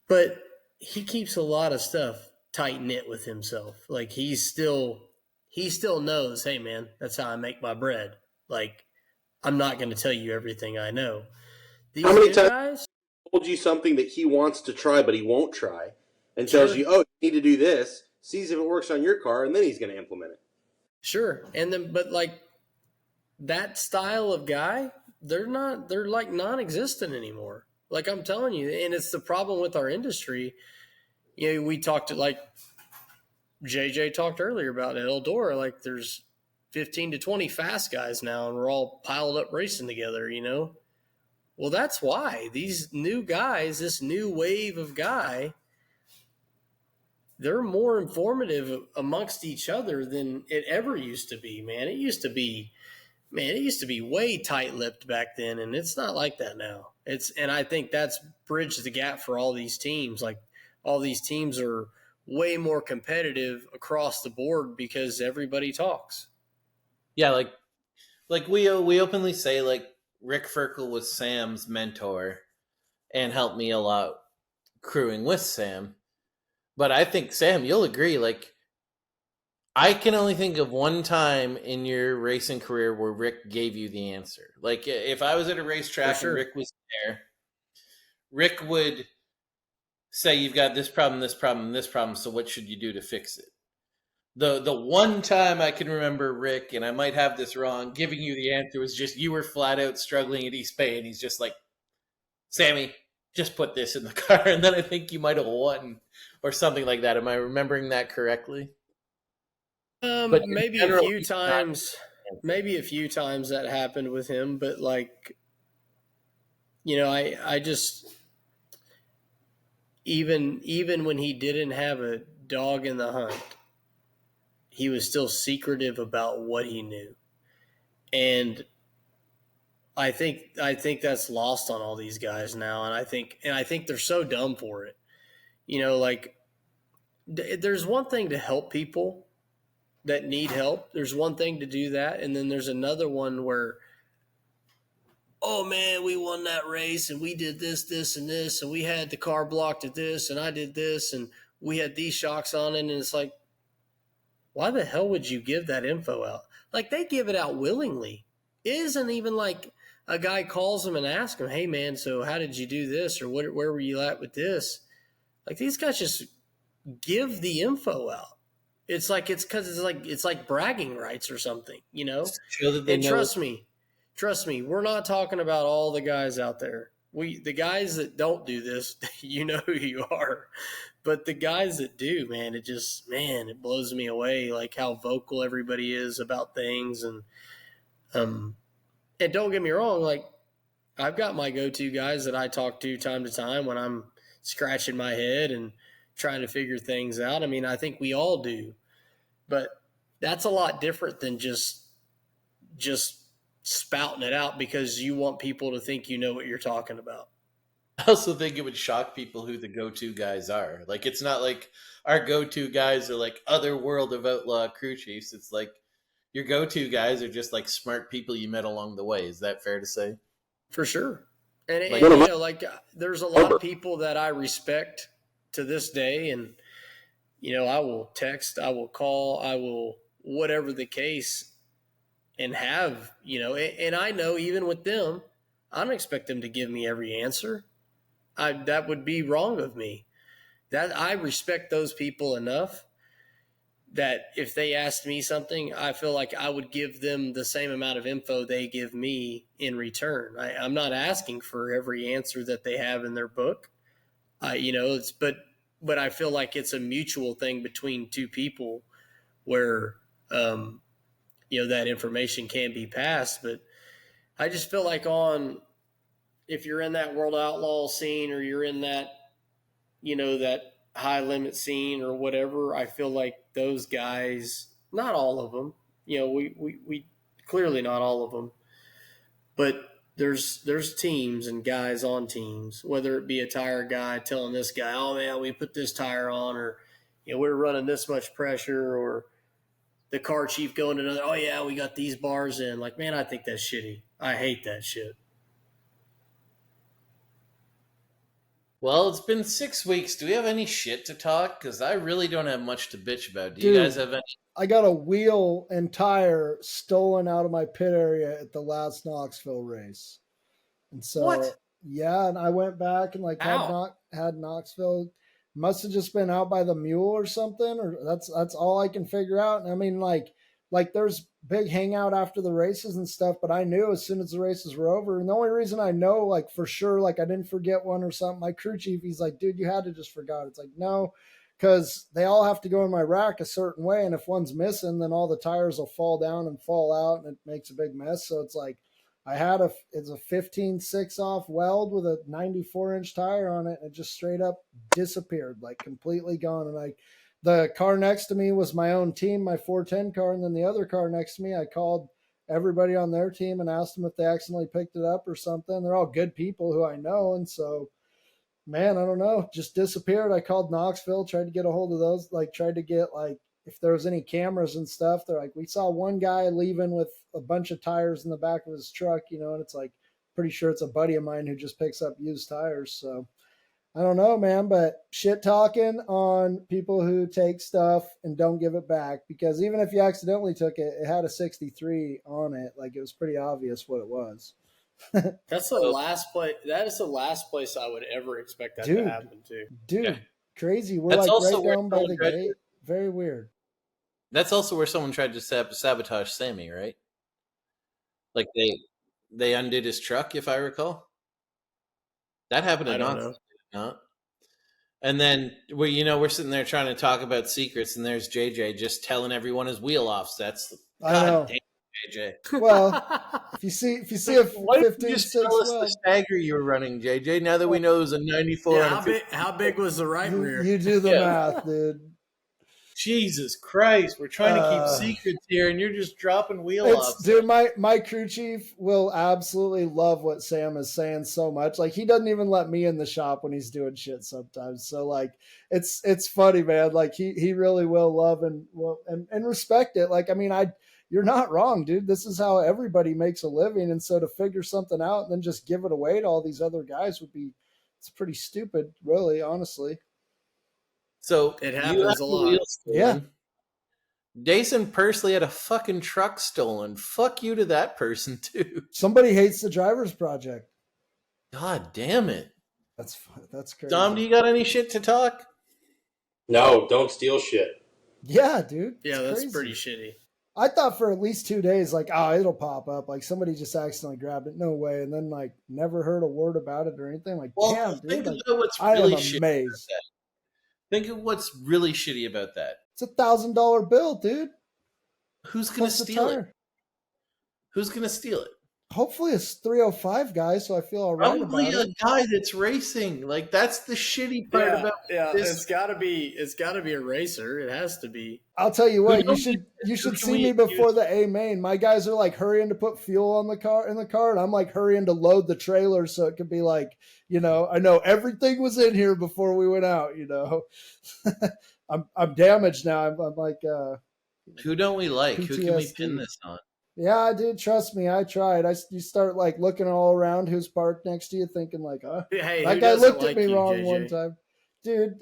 But he keeps a lot of stuff tight-knit with himself. Like he still knows, hey man, that's how I make my bread. Like, I'm not going to tell you everything I know. These How many times guys told you something that he wants to try but he won't try, and tells you, oh, you need to do this, sees if it works on your car, and then he's going to implement it. Sure. And then, but like that style of guy, they're like non-existent anymore. Like I'm telling you, and it's the problem with our industry. We talked to like JJ talked earlier about Eldora, like there's 15 to 20 fast guys now and we're all piled up racing together, Well, that's why these new guys, this new wave of guy, they're more informative amongst each other than it ever used to be, man. It used to be way tight-lipped back then, and it's not like that now. And I think that's bridged the gap for all these teams. Like all these teams are way more competitive across the board because everybody talks. Yeah, like we openly say like Rick Ferkel was Sam's mentor and helped me a lot crewing with Sam. But I think, Sam, you'll agree, like, I can only think of one time in your racing career where Rick gave you the answer. Like, if I was at a racetrack and Rick was there, Rick would say, you've got this problem, this problem, this problem, so what should you do to fix it? The one time I can remember Rick, and I might have this wrong, giving you the answer was just you were flat out struggling at East Bay, and he's just like, Sammy, just put this in the car, and then I think you might have won or something like that. Am I remembering that correctly? But maybe a few times that happened with him, but like, I just even when he didn't have a dog in the hunt, he was still secretive about what he knew. And I think that's lost on all these guys now. And I think they're so dumb for it. Like there's one thing to help people that need help. There's one thing to do that, and then there's another one where, oh man, we won that race and we did this, this, and this, and we had the car blocked at this, and I did this, and we had these shocks on it, and it's like, why the hell would you give that info out? Like, they give it out willingly. It isn't even like a guy calls them and asks them, hey man, so how did you do this, or where were you at with this? Like, these guys just give the info out. It's like it's like bragging rights or something, you know? Show that they And know trust me, we're not talking about all the guys out there. The guys that don't do this, you know who you are. But the guys that do, man, it blows me away, like how vocal everybody is about things. And don't get me wrong, like, I've got my go-to guys that I talk to time when I'm scratching my head and trying to figure things out. I mean, I think we all do. But that's a lot different than just spouting it out because you want people to think you know what you're talking about. I also think it would shock people who the go-to guys are. Like, it's not like our go-to guys are like other World of Outlaw crew chiefs. It's like your go-to guys are just like smart people you met along the way. Is that fair to say? For sure. And Like- you know, like, there's a lot of people that I respect to this day, and you know, I will text, I will call, I will whatever the case, and have, you know, and I know even with them, I don't expect them to give me every answer. That would be wrong of me. That I respect those people enough that if they asked me something, I feel like I would give them the same amount of info they give me in return. I'm not asking for every answer that they have in their book. You know, but I feel like it's a mutual thing between two people where, you know, that information can be passed. But I just feel like if you're in that World Outlaw scene or you're in that, you know, that high limit scene or whatever, I feel like those guys, not all of them, you know, we clearly not all of them, but there's teams and guys on teams, whether it be a tire guy telling this guy, oh man, we put this tire on, or, you know, we're running this much pressure, or the car chief going to another, oh yeah, we got these bars in. Like, man, I think that's shitty. I hate that shit. Well, it's been 6 weeks. Do we have any shit to talk? Because I really don't have much to bitch about. Do Dude, you guys have any? I got a wheel and tire stolen out of my pit area at the last Knoxville race. And so, What? yeah, and I went back and like had Knoxville. Must have just been out by the mule or something, or that's all I can figure out. And I mean, like there's big hangout after the races and stuff, but I knew as soon as the races were over. And the only reason I know, like, for sure, like, I didn't forget one or something, my crew chief, he's like, dude, you had to just forgot. It's like, no, because they all have to go in my rack a certain way, and if one's missing, then all the tires will fall down and fall out, and it makes a big mess. So it's like, it's a 15.6 off weld with a 94-inch tire on it, and it just straight up disappeared, like completely gone. And the car next to me was my own team, my 410 car, and then the other car next to me, I called everybody on their team and asked them if they accidentally picked it up or something. They're all good people who I know, and so, man, I don't know, just disappeared. I called Knoxville, tried to get a hold of those, like tried to get like if there was any cameras and stuff. They're like, we saw one guy leaving with a bunch of tires in the back of his truck, you know, and it's like, pretty sure it's a buddy of mine who just picks up used tires. So I don't know, man, but shit talking on people who take stuff and don't give it back, because even if you accidentally took it, it had a 63 on it. Like, it was pretty obvious what it was. That's the last place. That is the last place I would ever expect that to happen to. Dude, Yeah. Crazy. We're That's like also right where down by the someone gate. Very weird. That's also where someone tried to sabotage Sammy, right? Like they undid his truck, if I recall. That happened I at don't Knoxville, know. did it not? And then we're sitting there trying to talk about secrets, and there's JJ just telling everyone his wheel offsets. I know. God damn, JJ. Well, if you see a Why didn't you 15.6 just tell us the weld, stagger you were running, JJ? Now that we know it was a 94 Yeah, and a how big was the right rear? you do the Yeah. math, dude. Jesus Christ, we're trying to keep secrets here, and you're just dropping wheel offs. Dude, my crew chief will absolutely love what Sam is saying so much. Like, he doesn't even let me in the shop when he's doing shit sometimes. So, like, it's funny, man. Like, he really will love and respect it. Like, I mean, you're not wrong, dude. This is how everybody makes a living. And so to figure something out and then just give it away to all these other guys it's pretty stupid, really, honestly. So it happens a lot. Yeah. Jason Pursley had a fucking truck stolen. Fuck you to that person too. Somebody hates the driver's project. God damn it. That's crazy. Dom, do you got any shit to talk? No, don't steal shit. Yeah, dude. Yeah, that's pretty shitty. I thought for at least 2 days, like, it'll pop up. Like, somebody just accidentally grabbed it. No way. And then, like, never heard a word about it or anything. Like, damn, dude. Think Like, about what's I really am shitty amazed. about that. Think of what's really shitty about that. It's $1,000 bill, dude. Who's going to Plus the steal it? tire. Who's going to steal it? Hopefully it's 305 guys, so I feel all right Probably about a it. guy that's racing. Like, that's the shitty part about this. It's gotta be a racer. It has to be. I'll tell you what, Who you should can see we me before the A main. My guys are like hurrying to put fuel on the car and I'm like hurrying to load the trailer so it could be like, you know, I know everything was in here before we went out, you know. I'm damaged now. I'm like who don't we like? PTSD. Who can we pin this on? Yeah, dude, trust me, I tried. You start like looking all around who's parked next to you, thinking like, Hey, that guy looked at me wrong JJ? One time. Dude,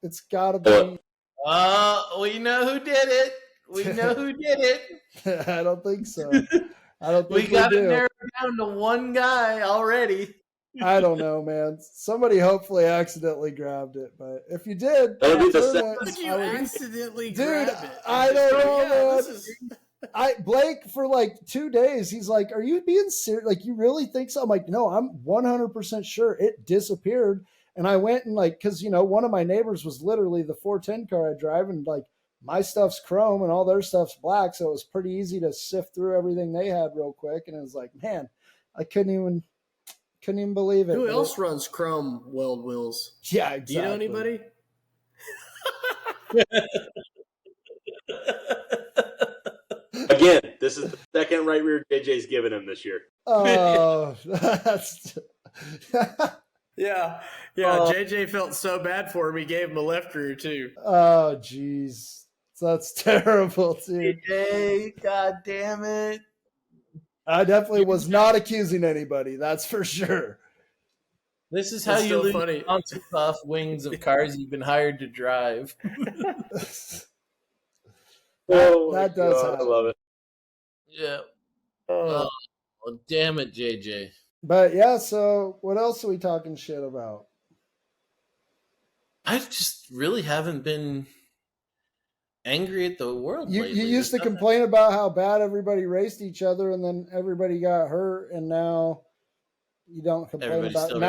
it's gotta be. We know who did it. We know who did it. I don't think so. I don't think we got it narrowed down to one guy already. I don't know, man. Somebody hopefully accidentally grabbed it, but if you did, accidentally grab it? I don't know, man. Blake for like 2 days, he's like, "Are you being serious? Like, you really think so?" I'm like, "No, I'm 100% sure it disappeared." And I went and like, because you know, one of my neighbors was literally the 410 car I drive, and like my stuff's chrome and all their stuff's black, so it was pretty easy to sift through everything they had real quick. And it was like, man, I couldn't even believe it. Who else runs chrome weld wheels? Yeah, exactly. Do you know anybody? Again, this is the second right rear JJ's given him this year. Oh, that's yeah. JJ felt so bad for him, he gave him a left rear too. Oh, jeez, that's terrible, dude. JJ, god damn it! I definitely was not accusing anybody. That's for sure. This is how you lose off wings of cars you've been hired to drive. that does happen. I love it. Yeah. Oh, damn it, JJ. But yeah, so what else are we talking shit about? I just really haven't been angry at the world you lately. You used to complain about how bad everybody raced each other, and then everybody got hurt, and now you don't complain about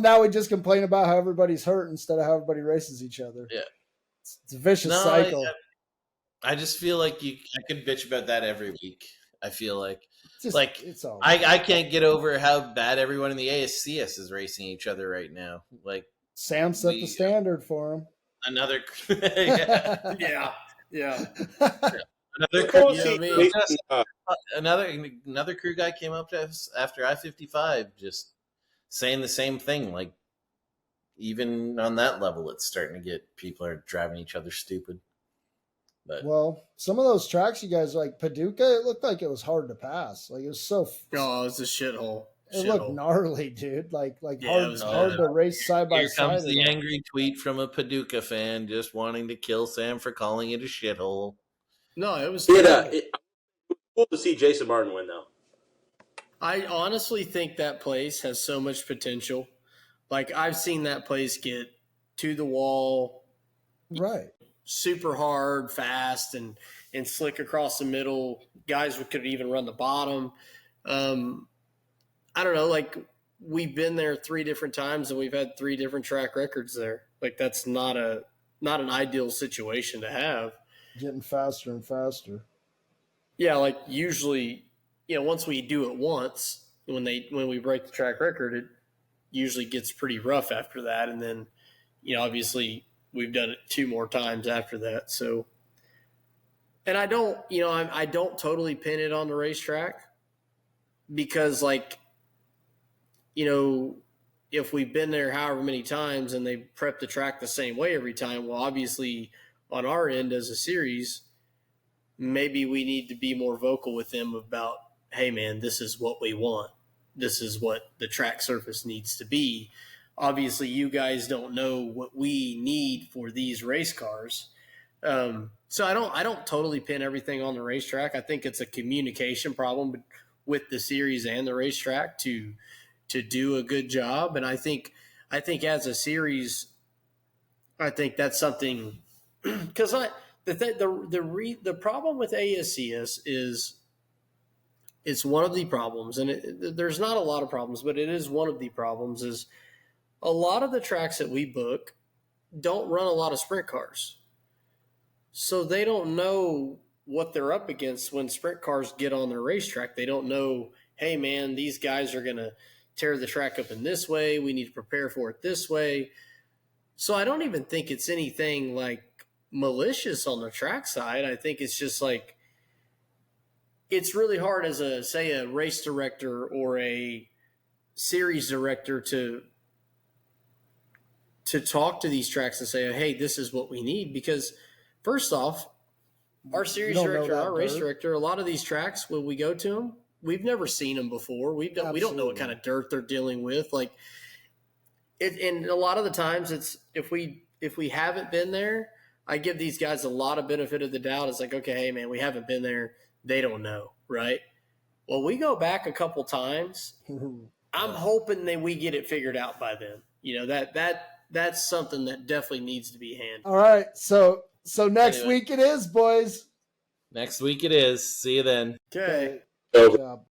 now we just complain about how everybody's hurt instead of how everybody races each other. Yeah, it's a vicious cycle. I just feel like I could bitch about that every week. I feel like it's all I can't get over how bad everyone in the ASCS is racing each other right now. Like Sam set the standard for him. Another, yeah. Another crew guy came up to us after I-55, just saying the same thing. Like, even on that level, it's starting to get people are driving each other stupid. But well, some of those tracks you guys like Paducah, it looked like it was hard to pass. Like it was so. Oh, it's a shithole. It looked gnarly, dude. Like hard to race side by side. Here comes the angry tweet from a Paducah fan just wanting to kill Sam for calling it a shithole. No, it was. It was cool to see Jason Martin win, though. I honestly think that place has so much potential. Like I've seen that place get to the wall, right? Super hard, fast, and slick across the middle. Guys could even run the bottom. I don't know, like we've been there 3 different times and we've had 3 different track records there. Like that's not an ideal situation to have. Getting faster and faster. Yeah, like usually, once we do it once, when we break the track record, it usually gets pretty rough after that. And then, obviously we've done it 2 more times after that. So, and I don't, I don't totally pin it on the racetrack because, like, if we've been there however many times and they prep the track the same way every time, well, obviously on our end as a series, maybe we need to be more vocal with them about, hey, man, this is what we want. This is what the track surface needs to be. Obviously, you guys don't know what we need for these race cars. So I don't totally pin everything on the racetrack. I think it's a communication problem with the series and the racetrack to do a good job. And I think as a series, I think that's something because the problem with ASCS is it's one of the problems, and there's not a lot of problems, but it is one of the problems is a lot of the tracks that we book don't run a lot of sprint cars. So they don't know what they're up against when sprint cars get on their racetrack. They don't know, hey, man, these guys are going to tear the track up in this way. We need to prepare for it this way. So I don't even think it's anything like malicious on the track side. I think it's just like it's really hard as a race director or a series director to talk to these tracks and say, hey, this is what we need. Because first off, our series director, our race director, a lot of these tracks, when we go to them, we've never seen them before. We don't know what kind of dirt they're dealing with. Like and a lot of the times it's if we haven't been there, I give these guys a lot of benefit of the doubt. It's like, okay, hey man, we haven't been there. They don't know, right? Well, we go back a couple times. I'm hoping that we get it figured out by then. That's something that definitely needs to be handled. All right, so next week it is, boys. Next week it is. See you then. Okay. Good job.